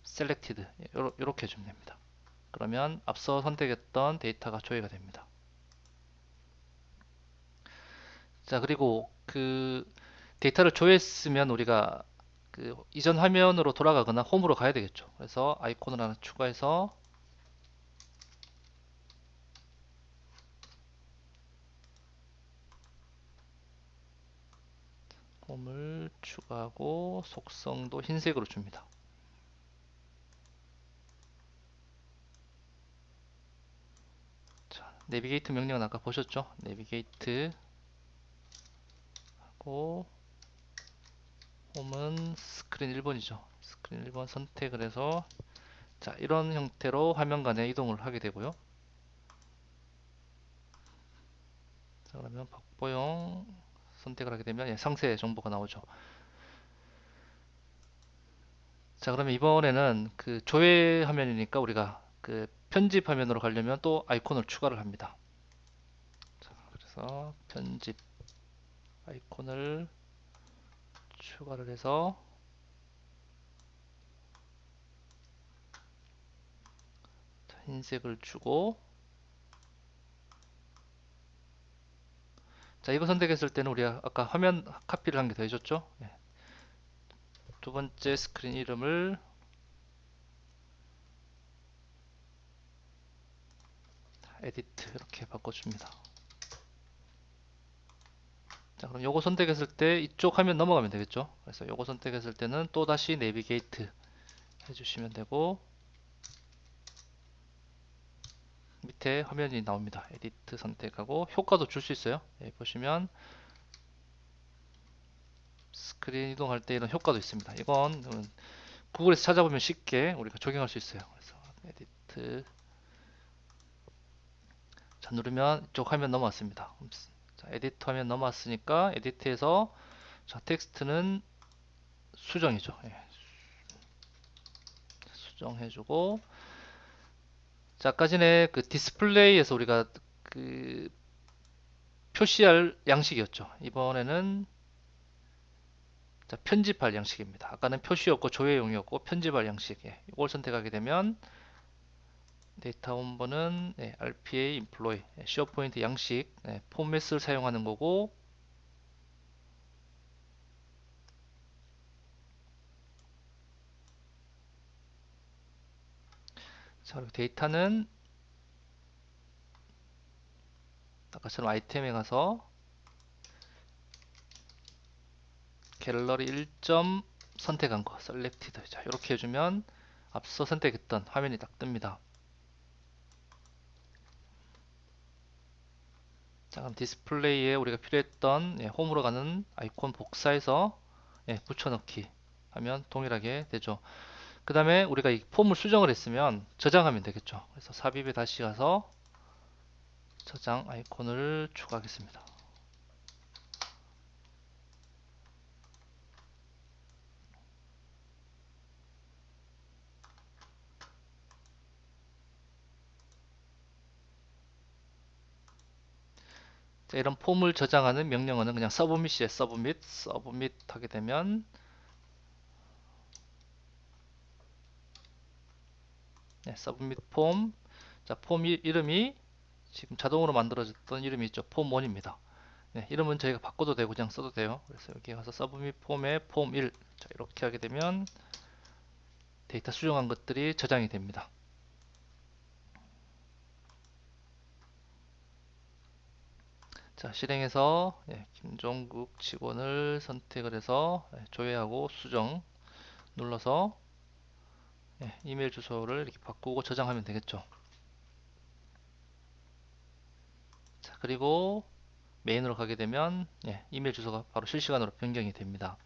셀렉티드 이렇게 해주면 됩니다. 그러면 앞서 선택했던 데이터가 조회가 됩니다. 자, 그리고 그 데이터를 조회했으면 우리가 그 이전 화면으로 돌아가거나 홈으로 가야 되겠죠. 그래서 아이콘을 하나 추가해서 홈을 추가하고 속성도 흰색으로 줍니다. 자, 내비게이트 명령은 아까 보셨죠? 내비게이트 하고 홈은 스크린 1번이죠. 스크린 1번 선택을 해서 자, 이런 형태로 화면 간의 이동을 하게 되고요. 자, 그러면 박보영 선택을 하게 되면 예, 상세 정보가 나오죠. 자, 그러면 이번에는 그 조회 화면이니까 우리가 그 편집 화면으로 가려면 또 아이콘을 추가를 합니다. 자, 그래서 편집 아이콘을 추가를 해서 자, 흰색을 주고 자, 이거 선택했을 때는 우리가 아까 화면 카피를 한 개 더 해줬죠? 예. 두 번째 스크린 이름을 에디트 이렇게 바꿔줍니다. 자, 그럼 요거 선택했을 때 이쪽 화면 넘어가면 되겠죠? 그래서 요거 선택했을 때는 또 다시 내비게이트 해주시면 되고 밑에 화면이 나옵니다. 에디트 선택하고 효과도 줄 수 있어요. 예, 보시면 스크린 이동할 때 이런 효과도 있습니다. 이건 구글에서 찾아보면 쉽게 우리가 적용할 수 있어요. 그래서 에디트 자, 누르면 이쪽 화면 넘어왔습니다. 자, 에디트 화면 넘어왔으니까 에디트에서 자, 텍스트는 수정이죠. 예, 수정해주고 자, 아까 전에 그 디스플레이에서 우리가 그 표시할 양식이었죠. 이번에는 자, 편집할 양식입니다. 아까는 표시였고 조회용이었고 편집할 양식. 예, 이걸 선택하게 되면 데이터 원본은 예, RPA employee 예, 쉐어포인트 양식 예, 포맷을 사용하는 거고 자, 그리고 데이터는 아까처럼 아이템에 가서 갤러리 1점 선택한 거 셀렉티드 자, 이렇게 해주면 앞서 선택했던 화면이 딱 뜹니다. 자, 그럼 디스플레이에 우리가 필요했던 예, 홈으로 가는 아이콘 복사해서 예, 붙여넣기 하면 동일하게 되죠. 그 다음에 우리가 이 폼을 수정을 했으면 저장하면 되겠죠. 그래서 삽입에 다시 가서 저장 아이콘을 추가하겠습니다. 자, 이런 폼을 저장하는 명령어는 그냥 서브밋이에요. 서브밋 하게 되면 네, 서브밋 폼. 자, 폼 이름이 지금 자동으로 만들어졌던 이름이 있죠. 폼 1입니다. 네, 이름은 저희가 바꿔도 되고 그냥 써도 돼요. 그래서 여기 가서 서브밋 폼에 폼 1. 자, 이렇게 하게 되면 데이터 수정한 것들이 저장이 됩니다. 자, 실행해서 예, 김종국 직원을 선택을 해서 예, 조회하고 수정 눌러서 예, 이메일 주소를 이렇게 바꾸고 저장하면 되겠죠. 자, 그리고 메인으로 가게 되면 예, 이메일 주소가 바로 실시간으로 변경이 됩니다.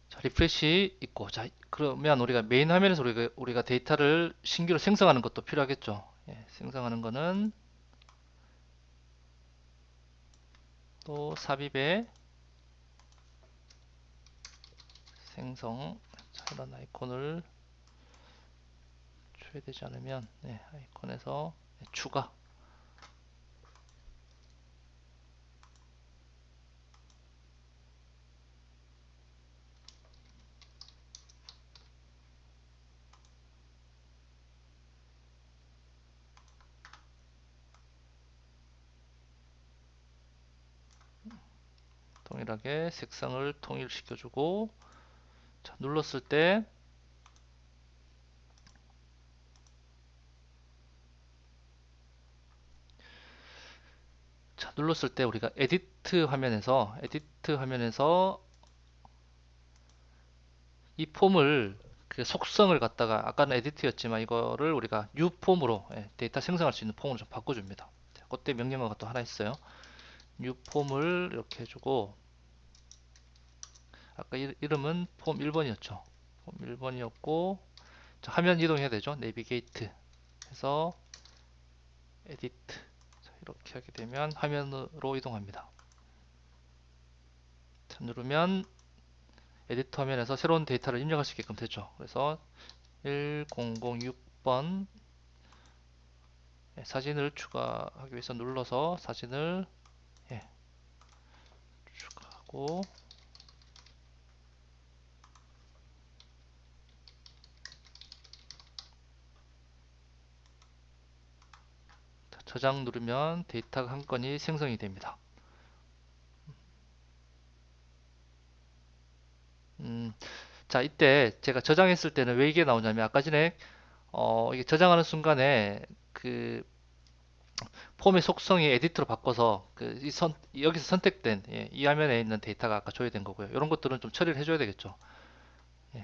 자, 리프레시 있고 자, 그러면 우리가 메인 화면에서 우리가 데이터를 신규로 생성하는 것도 필요하겠죠. 예, 생성하는 거는 또 삽입에 생성 자, 이런 아이콘을 초회되지 않으면 예, 아이콘에서 예, 추가 동일하게 색상을 통일시켜주고, 자, 눌렀을 때 우리가 에디트 화면에서 이 폼을 그 속성을 갖다가 아까는 에디트였지만 이거를 우리가 뉴 폼으로 데이터 생성할 수 있는 폼으로 좀 바꿔줍니다. 자, 그때 명령어가 또 하나 있어요. 뉴 폼을 이렇게 해주고, 아까 이름은 폼 1번이었죠. 폼 1번이었고, 자, 화면 이동해야 되죠. 내비게이트 해서 에디트, 자, 이렇게 하게 되면 화면으로 이동합니다. 자, 누르면 에디터 화면에서 새로운 데이터를 입력할 수 있게끔 되죠. 그래서 1006번 사진을 추가하기 위해서 눌러서 사진을 추가하고, 저장 누르면 데이터가 한 건이 생성이 됩니다. 자, 이때 제가 저장했을 때는 왜 이게 나오냐면 아까 전에 이게 저장하는 순간에 그 폼의 속성이 에디트로 바꿔서 여기서 선택된 이 화면에 있는 데이터가 아까 조회된 거고요. 이런 것들은 좀 처리를 해줘야 되겠죠.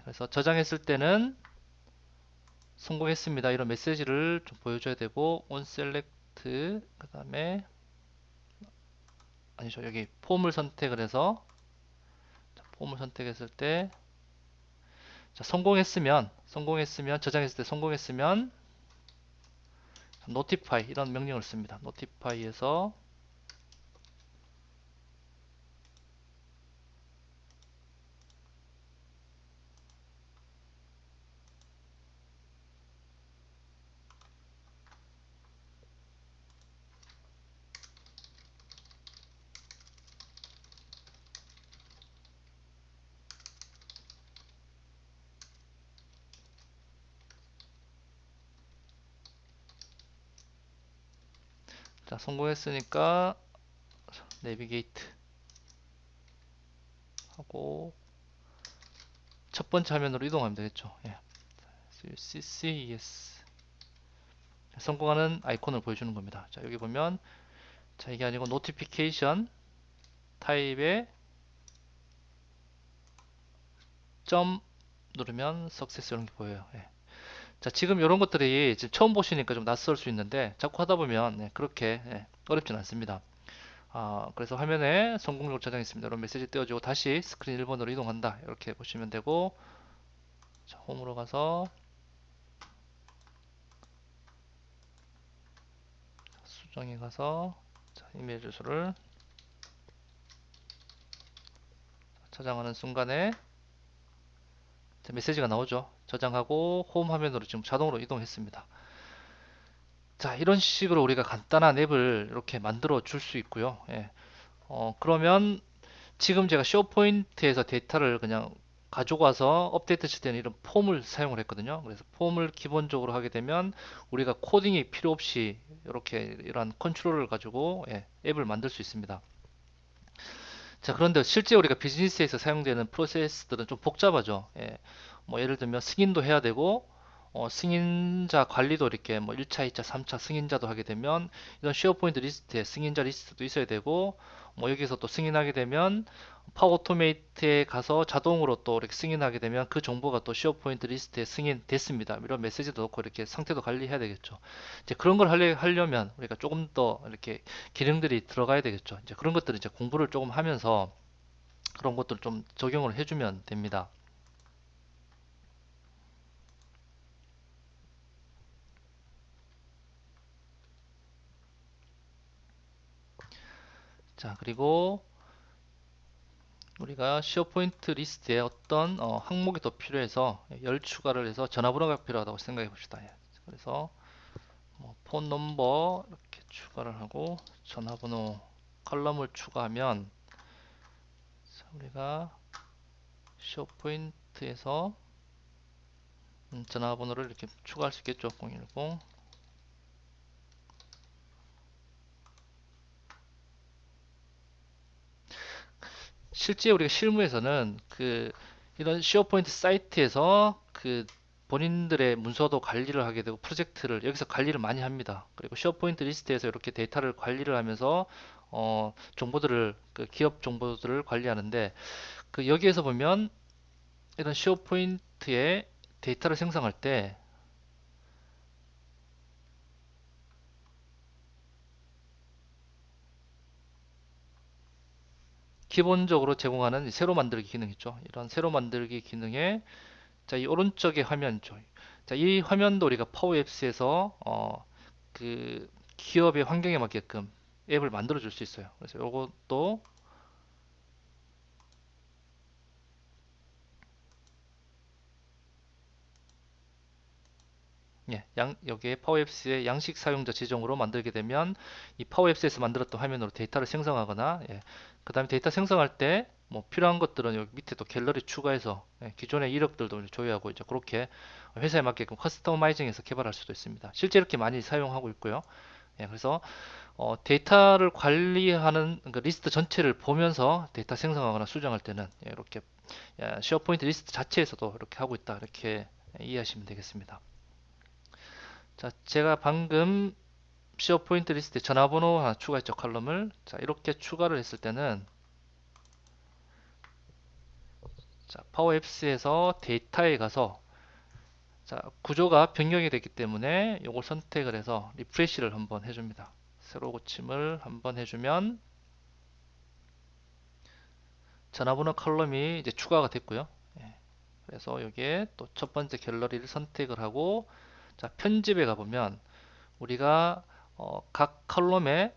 그래서 저장했을 때는 성공했습니다. 이런 메시지를 좀 보여줘야 되고, on select 그 다음에 아니죠, 여기 폼을 선택을 해서, 자, 폼을 선택했을 때, 자, 성공했으면 저장했을 때 성공했으면 notify 이런 명령을 씁니다. notify에서 자, 성공했으니까 내비게이트 하고 첫 번째 화면으로 이동하면 되겠죠. CCES 성공하는 아이콘을 보여주는 겁니다. 자, 여기 보면, 자, 이게 아니고 노티피케이션 타입에 점 누르면 석세스 이런 게 보여요. 자, 지금 이런 것들이 지금 처음 보시니까 좀 낯설 수 있는데 자꾸 하다 보면 그렇게 어렵진 않습니다. 그래서 화면에 성공적으로 저장했습니다. 이런 메시지 띄워주고 다시 스크린 1번으로 이동한다. 이렇게 보시면 되고, 자, 홈으로 가서 수정에 가서, 자, 이메일 주소를 저장하는 순간에 메시지가 나오죠. 저장하고 홈 화면으로 지금 자동으로 이동했습니다. 자, 이런 식으로 우리가 간단한 앱을 이렇게 만들어 줄 수 있고요. 그러면 지금 제가 쇼포인트에서 데이터를 그냥 가지고 와서 업데이트 칠 때는 이런 폼을 사용을 했거든요. 그래서 폼을 기본적으로 하게 되면 우리가 코딩이 필요 없이 이렇게 이러한 컨트롤을 가지고 앱을 만들 수 있습니다. 자, 그런데 실제 우리가 비즈니스에서 사용되는 프로세스들은 좀 복잡하죠. 뭐 예를 들면 승인도 해야 되고, 승인자 관리도 이렇게 뭐 1차, 2차, 3차 승인자도 하게 되면 이런 쉐어포인트 리스트에 승인자 리스트도 있어야 되고, 뭐 여기서 또 승인하게 되면 파워 오토메이트에 가서 자동으로 또 이렇게 승인하게 되면 그 정보가 또 쉐어포인트 리스트에 승인됐습니다. 이런 메시지도 넣고 이렇게 상태도 관리해야 되겠죠. 이제 그런 걸 하려면 우리가 조금 더 이렇게 기능들이 들어가야 되겠죠. 이제 그런 것들을 이제 공부를 조금 하면서 그런 것들을 좀 적용을 해주면 됩니다. 자, 그리고 우리가 쉐어포인트 리스트에 어떤 항목이 더 필요해서 열 추가를 해서 전화번호가 필요하다고 생각해 봅시다. 그래서 폰 넘버 이렇게 추가를 하고 전화번호 컬럼을 추가하면, 자, 우리가 쉐어포인트에서 전화번호를 이렇게 추가할 수 있겠죠. 010. 실제 우리가 실무에서는 이런 쉐어포인트 사이트에서 본인들의 문서도 관리를 하게 되고 프로젝트를 여기서 관리를 많이 합니다. 그리고 쉐어포인트 리스트에서 이렇게 데이터를 관리를 하면서 정보들을 기업 정보들을 관리하는데 여기에서 보면 이런 쉐어포인트에 데이터를 생성할 때 기본적으로 제공하는 새로 만들기 기능 있죠. 이런 새로 만들기 기능에 자, 이 오른쪽의 화면이죠. 자, 이 화면도 우리가 파워 앱스에서 그 기업의 환경에 맞게끔 앱을 만들어 줄 수 있어요. 그래서 이것도 예, 여기에 파워앱스의 양식 사용자 지정으로 만들게 되면 이 파워앱스에서 만들었던 화면으로 데이터를 생성하거나 그 다음에 데이터 생성할 때 뭐 필요한 것들은 여기 밑에 또 갤러리 추가해서 기존의 이력들도 조회하고 이제 그렇게 회사에 맞게끔 커스터마이징해서 개발할 수도 있습니다. 실제 이렇게 많이 사용하고 있고요. 그래서 데이터를 관리하는 리스트 전체를 보면서 데이터 생성하거나 수정할 때는 이렇게 쉐어포인트 리스트 자체에서도 이렇게 하고 있다 이렇게 이해하시면 되겠습니다. 자, 제가 방금 쉐어 포인트 리스트에 전화번호 하나 추가했죠, 컬럼을. 자, 이렇게 추가를 했을 때는 자, 파워 앱스에서 데이터에 가서 자, 구조가 변경이 됐기 때문에 이걸 선택을 해서 리프레시를 한번 해줍니다. 새로 고침을 한번 해주면 전화번호 컬럼이 이제 추가가 됐고요. 그래서 여기에 또 첫 번째 갤러리를 선택을 하고 자, 편집에 가보면 우리가 각 컬럼에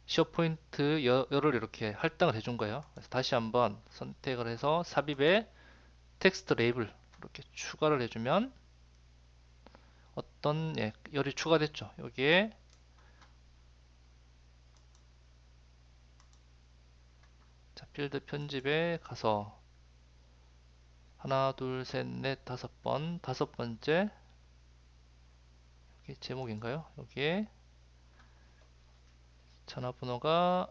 쉐어포인트 열을 이렇게 할당을 해준 거예요. 그래서 다시 한번 선택을 해서 삽입에 텍스트 레이블 이렇게 추가를 해주면 어떤 열이 추가됐죠. 여기에 자, 필드 편집에 가서 하나, 둘, 셋, 넷, 다섯 번째 여기 제목인가요? 여기에 전화번호가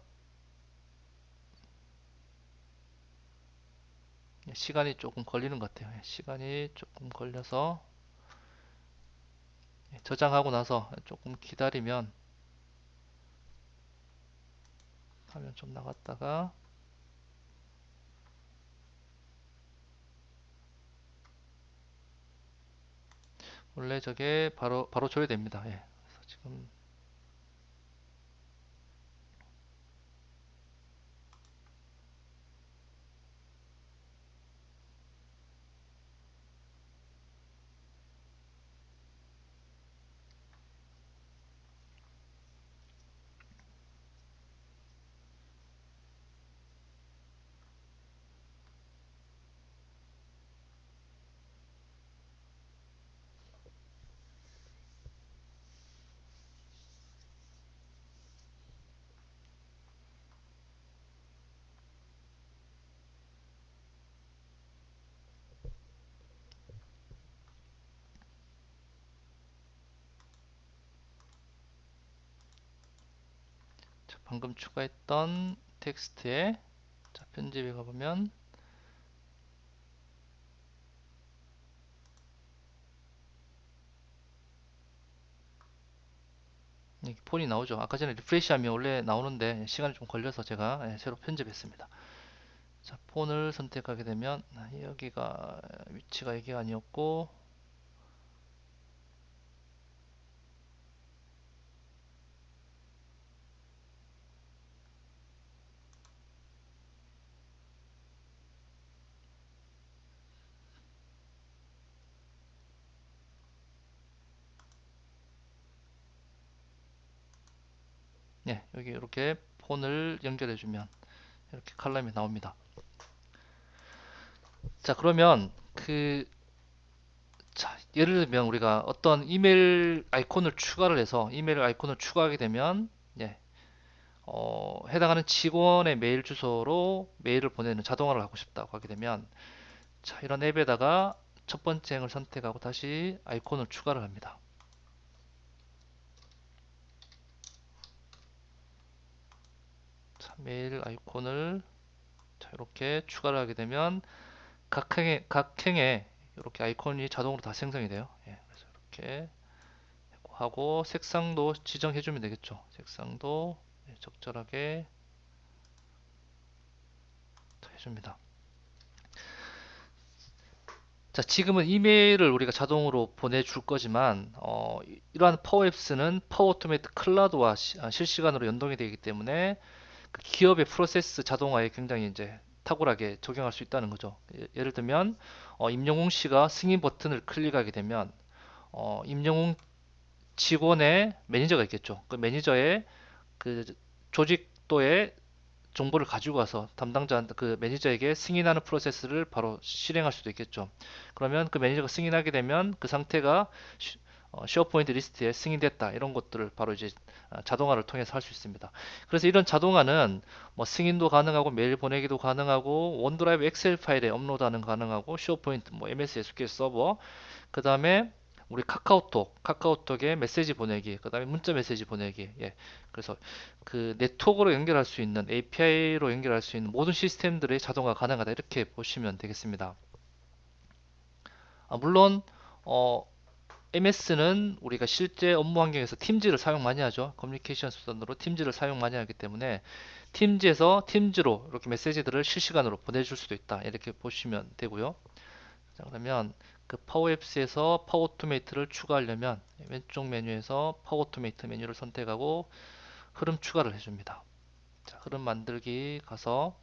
시간이 조금 걸리는 것 같아요. 시간이 조금 걸려서 저장하고 나서 조금 기다리면 화면 좀 나갔다가 원래 저게 바로 줘야 됩니다. 그래서 지금 방금 추가했던 텍스트에 자, 편집에 가보면 여기 폰이 나오죠. 아까 전에 리프레시 하면 원래 나오는데 시간이 좀 걸려서 제가 새로 편집했습니다. 자, 폰을 선택하게 되면 여기가 위치가 여기가 아니었고 여기 이렇게 폰을 연결해주면 이렇게 칼럼이 나옵니다. 자, 그러면 자, 예를 들면 우리가 어떤 이메일 아이콘을 추가를 해서 이메일 아이콘을 추가하게 되면 해당하는 직원의 메일 주소로 메일을 보내는 자동화를 하고 싶다고 하게 되면 자, 이런 앱에다가 첫 번째 행을 선택하고 다시 아이콘을 추가를 합니다. 자, 메일 아이콘을 자, 이렇게 추가를 하게 되면 각 행에 이렇게 아이콘이 자동으로 다 생성이 돼요. 예, 그래서 이렇게 하고 색상도 지정해 주면 되겠죠. 색상도 적절하게 해줍니다. 자, 지금은 이메일을 우리가 자동으로 보내줄 거지만 이러한 파워 앱스는 파워 오토메이트 클라우드와 실시간으로 연동이 되기 때문에 그 기업의 프로세스 자동화에 굉장히 이제 탁월하게 적용할 수 있다는 거죠. 예를 들면 임영웅 씨가 승인 버튼을 클릭하게 되면 임영웅 직원의 매니저가 있겠죠. 그 매니저의 그 조직도의 정보를 가지고 와서 담당자 그 매니저에게 승인하는 프로세스를 바로 실행할 수도 있겠죠. 그러면 그 매니저가 승인하게 되면 그 상태가 쉐어포인트 리스트에 승인됐다 이런 것들을 바로 이제 자동화를 통해서 할 수 있습니다. 그래서 이런 자동화는 뭐 승인도 가능하고 메일 보내기도 가능하고 원드라이브 엑셀 파일에 업로드하는 가능하고 쉐어포인트 뭐 MS SQL 서버 그 다음에 우리 카카오톡에 메시지 보내기, 그 다음에 문자 메시지 보내기. 예. 그래서 그 네트워크로 연결할 수 있는 API로 연결할 수 있는 모든 시스템들의 자동화 가능하다 이렇게 보시면 되겠습니다. 물론 MS는 우리가 실제 업무 환경에서 팀즈를 사용 많이 하죠. 커뮤니케이션 수단으로 팀즈를 사용 많이 하기 때문에 팀즈에서 팀즈로 이렇게 메시지들을 실시간으로 보내줄 수도 있다 이렇게 보시면 되고요. 자, 그러면 그 파워앱스에서 파워오토메이트를 추가하려면 왼쪽 메뉴에서 파워오토메이트 메뉴를 선택하고 흐름 추가를 해줍니다. 자, 흐름 만들기 가서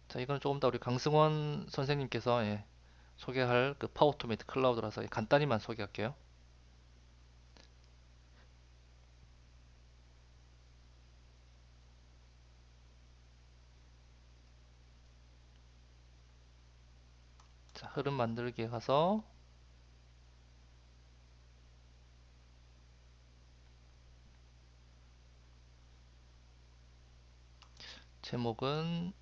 자, 이건 조금 더 우리 강승원 선생님께서 소개할 그 파워오토메이트 클라우드라서 간단히만 소개할게요. 자, 흐름 만들기에 가서 제목은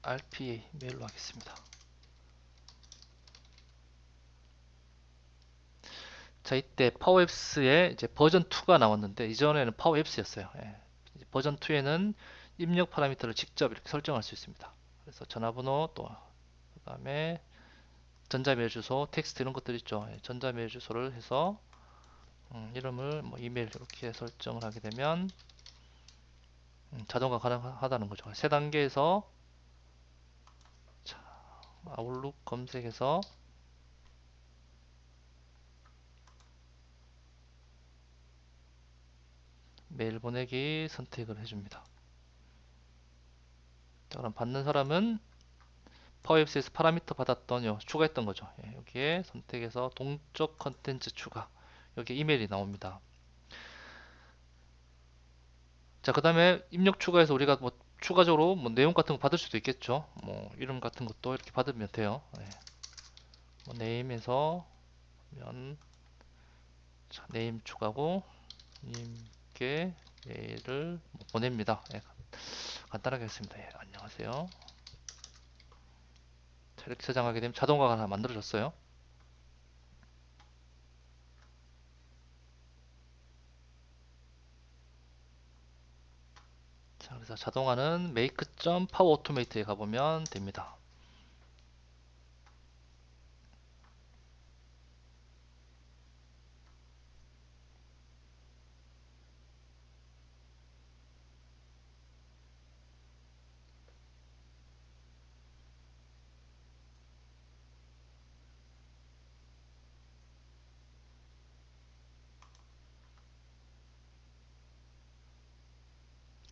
RPA 메일로 하겠습니다. 자, 이때 파워앱스에 이제 버전 2가 나왔는데 이전에는 파워앱스였어요. 버전 2에는 입력 파라미터를 직접 이렇게 설정할 수 있습니다. 그래서 전화번호 또 그다음에 전자메일 주소, 텍스트 이런 것들 있죠. 전자메일 주소를 해서 이름을 뭐 이메일 이렇게 설정을 하게 되면 자동화 가능하다는 거죠. 세 단계에서 아웃룩 검색해서 메일 보내기 선택을 해줍니다. 자, 그럼 받는 사람은 파워앱스에서 파라미터 받았던 추가했던 거죠. 여기에 선택해서 동적 컨텐츠 추가. 여기 이메일이 나옵니다. 자, 그 다음에 입력 추가해서 우리가 뭐 추가적으로 뭐 내용 같은 거 받을 수도 있겠죠. 뭐 이름 같은 것도 이렇게 받으면 돼요. 뭐 네임에서 면 자, 네임 추가고 님께 메일을 뭐 보냅니다. 간단하게 했습니다. 안녕하세요. 자, 이렇게 저장하게 되면 자동화가 하나 만들어졌어요. 자, 그래서 자동화는 make.powerautomate에 가보면 됩니다.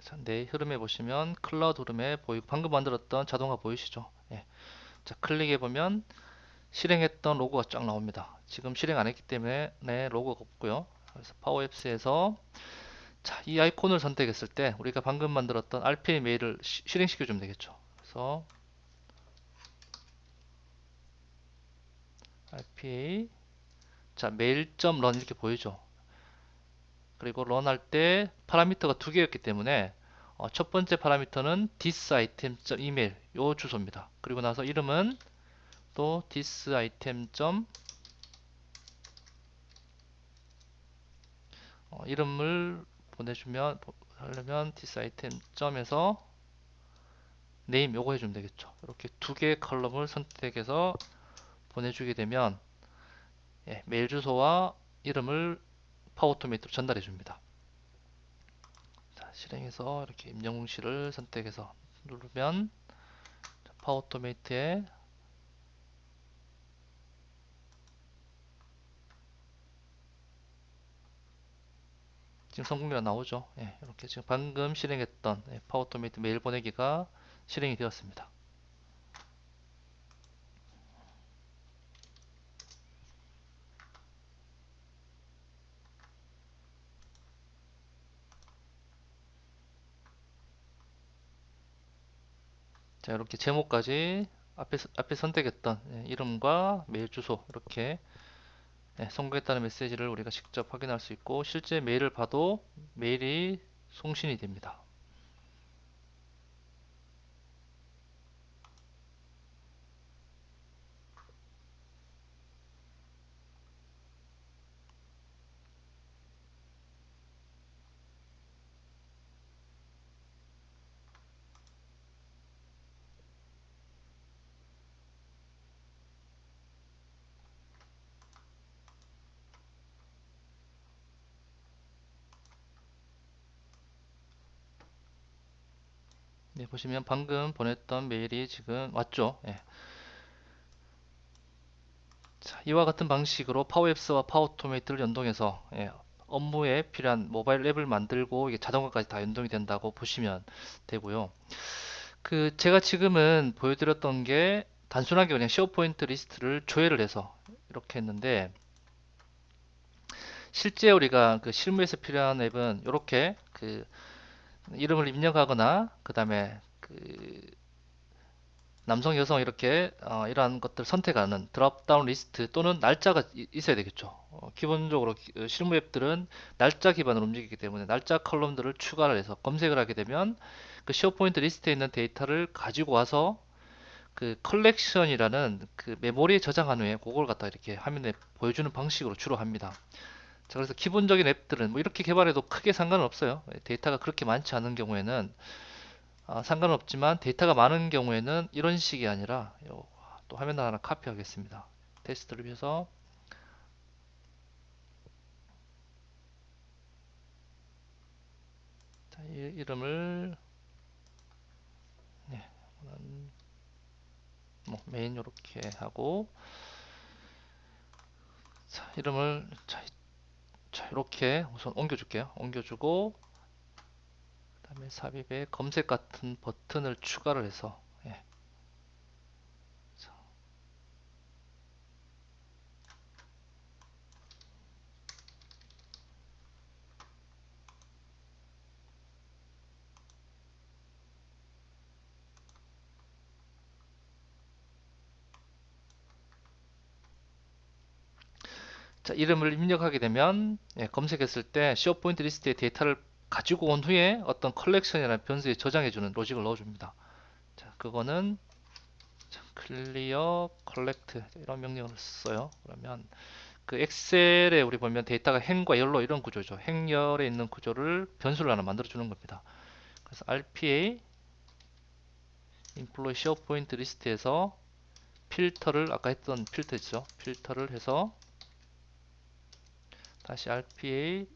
자, 내 흐름에 보시면 클라우드 흐름에 보이고 방금 만들었던 자동화 보이시죠? 자, 클릭해 보면 실행했던 로고가 쫙 나옵니다. 지금 실행 안 했기 때문에 로고가 없고요. 그래서 파워앱스에서 자, 이 아이콘을 선택했을 때 우리가 방금 만들었던 RPA 메일을 실행시켜 주면 되겠죠. 그래서 RPA 자, mail.run 이렇게 보이죠. 그리고 런 할 때 파라미터가 두 개였기 때문에 첫 번째 파라미터는 thisItem.email 요 주소입니다. 그리고 나서 이름은 또 thisItem. 이름을 보내주면 하려면 this item 점에서 name 요거 해주면 되겠죠. 이렇게 두 개의 컬럼을 선택해서 보내주게 되면 예, 메일 주소와 이름을 파워토메이트로 전달해 줍니다. 자, 실행해서 이렇게 임영웅씨를 선택해서 누르면 파워토메이트에 지금 성공률이 나오죠. 예, 이렇게 지금 방금 실행했던 파워토메이트 메일 보내기가 실행이 되었습니다. 자, 이렇게 제목까지 앞에 선택했던 이름과 메일 주소 이렇게 성공했다는 메시지를 우리가 직접 확인할 수 있고 실제 메일을 봐도 메일이 송신이 됩니다. 네, 보시면 방금 보냈던 메일이 지금 왔죠. 예. 자, 이와 같은 방식으로 파워앱스와 파워토메이트를 연동해서 업무에 필요한 모바일 앱을 만들고 이게 자동화까지 다 연동이 된다고 보시면 되고요. 그 제가 지금은 보여드렸던 게 단순하게 그냥 쉐어포인트 리스트를 조회를 해서 이렇게 했는데 실제 우리가 그 실무에서 필요한 앱은 이렇게 그 이름을 입력하거나 그 다음에 그 남성, 여성 이렇게 이러한 것들 선택하는 드롭다운 리스트 또는 날짜가 있어야 되겠죠. 기본적으로 실무 앱들은 날짜 기반으로 움직이기 때문에 날짜 컬럼들을 추가를 해서 검색을 하게 되면 그 쉐어포인트 리스트에 있는 데이터를 가지고 와서 그 컬렉션이라는 그 메모리에 저장한 후에 그걸 갖다 이렇게 화면에 보여주는 방식으로 주로 합니다. 자, 그래서 기본적인 앱들은 뭐 이렇게 개발해도 크게 상관은 없어요. 데이터가 그렇게 많지 않은 경우에는 상관은 없지만 데이터가 많은 경우에는 이런 식이 아니라 또 화면 하나 카피하겠습니다. 테스트를 위해서 자, 이름을 네, 뭐 메인 이렇게 하고 자, 이름을 자, 이렇게 우선 옮겨줄게요. 옮겨주고 그다음에 삽입에 검색 같은 버튼을 추가를 해서 자, 자, 이름을 입력하게 되면 검색했을 때 쉐어포인트 리스트의 데이터를 가지고 온 후에 어떤 컬렉션이나 변수에 저장해주는 로직을 넣어줍니다. 자, 그거는 클리어 컬렉트 이런 명령을 써요. 그러면 그 엑셀에 우리 보면 데이터가 행과 열로 이런 구조죠. 행열에 있는 구조를 변수를 하나 만들어 주는 겁니다. 그래서 RPA employee sharepoint 리스트에서 필터를 아까 했던 필터 있죠. 필터를 해서 다시 RPA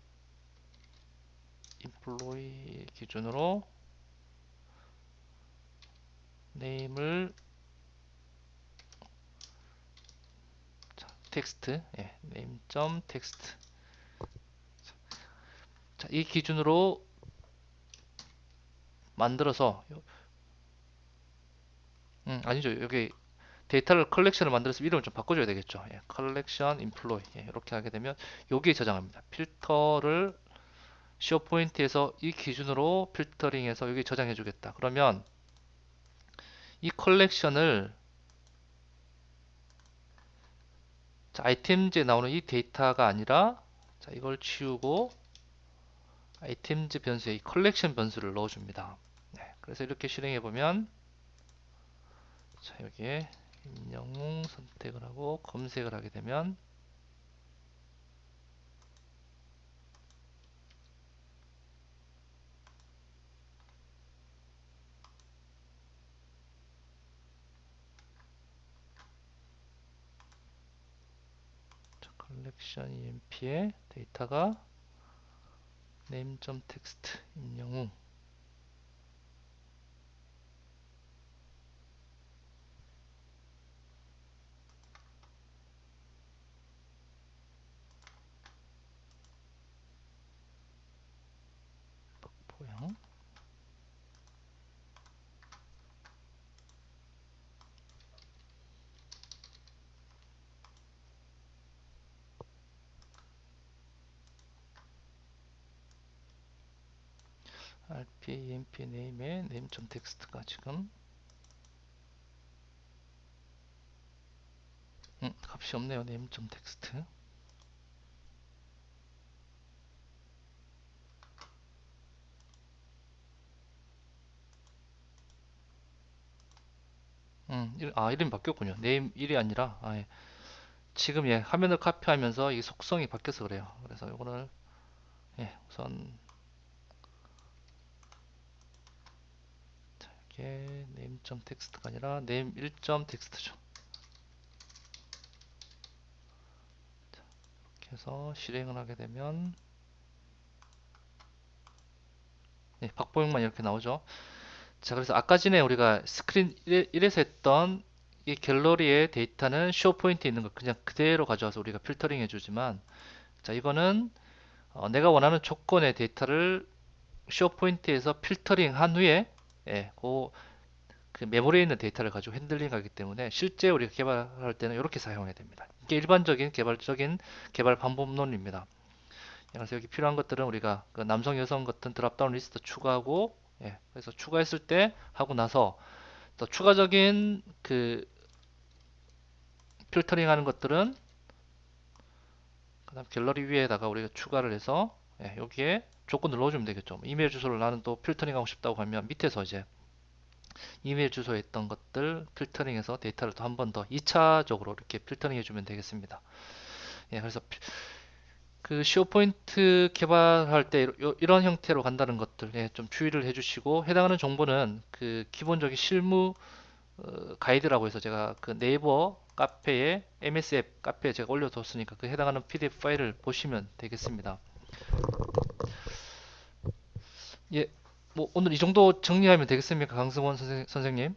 employee 기준으로 name을 텍스트 name.text 자, 이 기준으로 만들어서 아니죠. 여기 데이터를 컬렉션을 만들어서 이름을 좀 바꿔줘야 되겠죠. 컬렉션 인플로이 이렇게 하게 되면 여기에 저장합니다. 필터를 쉐어포인트에서 이 기준으로 필터링해서 여기 저장해 주겠다. 그러면 이 컬렉션을 자, 아이템즈에 나오는 이 데이터가 아니라 자, 이걸 치우고 아이템즈 변수에 이 컬렉션 변수를 넣어줍니다. 네, 그래서 이렇게 실행해 보면 자, 여기에 임영웅 선택을 하고 검색을 하게 되면 셀렉션 emp의 데이터가 name.txt 입력 후 보양 rp emp name의 name.txt가 지금 값이 없네요. name.txt. 이름이 바뀌었군요. name 1이 아니라 예. 지금 예, 화면을 카피하면서 이 속성이 바뀌어서 그래요. 그래서 이거를 예, 우선 이게 name.txt가 아니라 name1.txt죠. 이렇게 해서 실행을 하게 되면 예, 박보영만 이렇게 나오죠. 자, 그래서 아까 전에 우리가 스크린 1에서 했던 이 갤러리의 데이터는 쇼 포인트에 있는 거 그냥 그대로 가져와서 우리가 필터링 해주지만, 자, 이거는 내가 원하는 조건의 데이터를 쇼 포인트에서 필터링 한 후에 예, 그 메모리에 있는 데이터를 가지고 핸들링 하기 때문에 실제 우리가 개발할 때는 이렇게 사용해야 됩니다. 이게 일반적인 개발적인 개발 방법론입니다. 그래서 여기 필요한 것들은 우리가 그 남성, 여성 같은 드랍다운 리스트 추가하고 예, 그래서 추가했을 때 하고 나서 또 추가적인 그 필터링 하는 것들은 그다음 갤러리 위에다가 우리가 추가를 해서 예, 여기에 조건을 넣어주면 되겠죠. 이메일 주소를 나는 또 필터링 하고 싶다고 하면 밑에서 이제 이메일 주소에 있던 것들 필터링해서 데이터를 또 한 번 더 2차적으로 이렇게 필터링 해주면 되겠습니다. 예, 그래서 그 시오 포인트 개발할 때 이런 형태로 간다는 것들 예, 좀 주의를 해주시고 해당하는 정보는 그 기본적인 실무 가이드라고 해서 제가 그 네이버 카페에 MS 앱 카페에 제가 올려뒀으니까 그 해당하는 PDF 파일을 보시면 되겠습니다. 예, 뭐 오늘 이 정도 정리하면 되겠습니까, 강승원 선생님?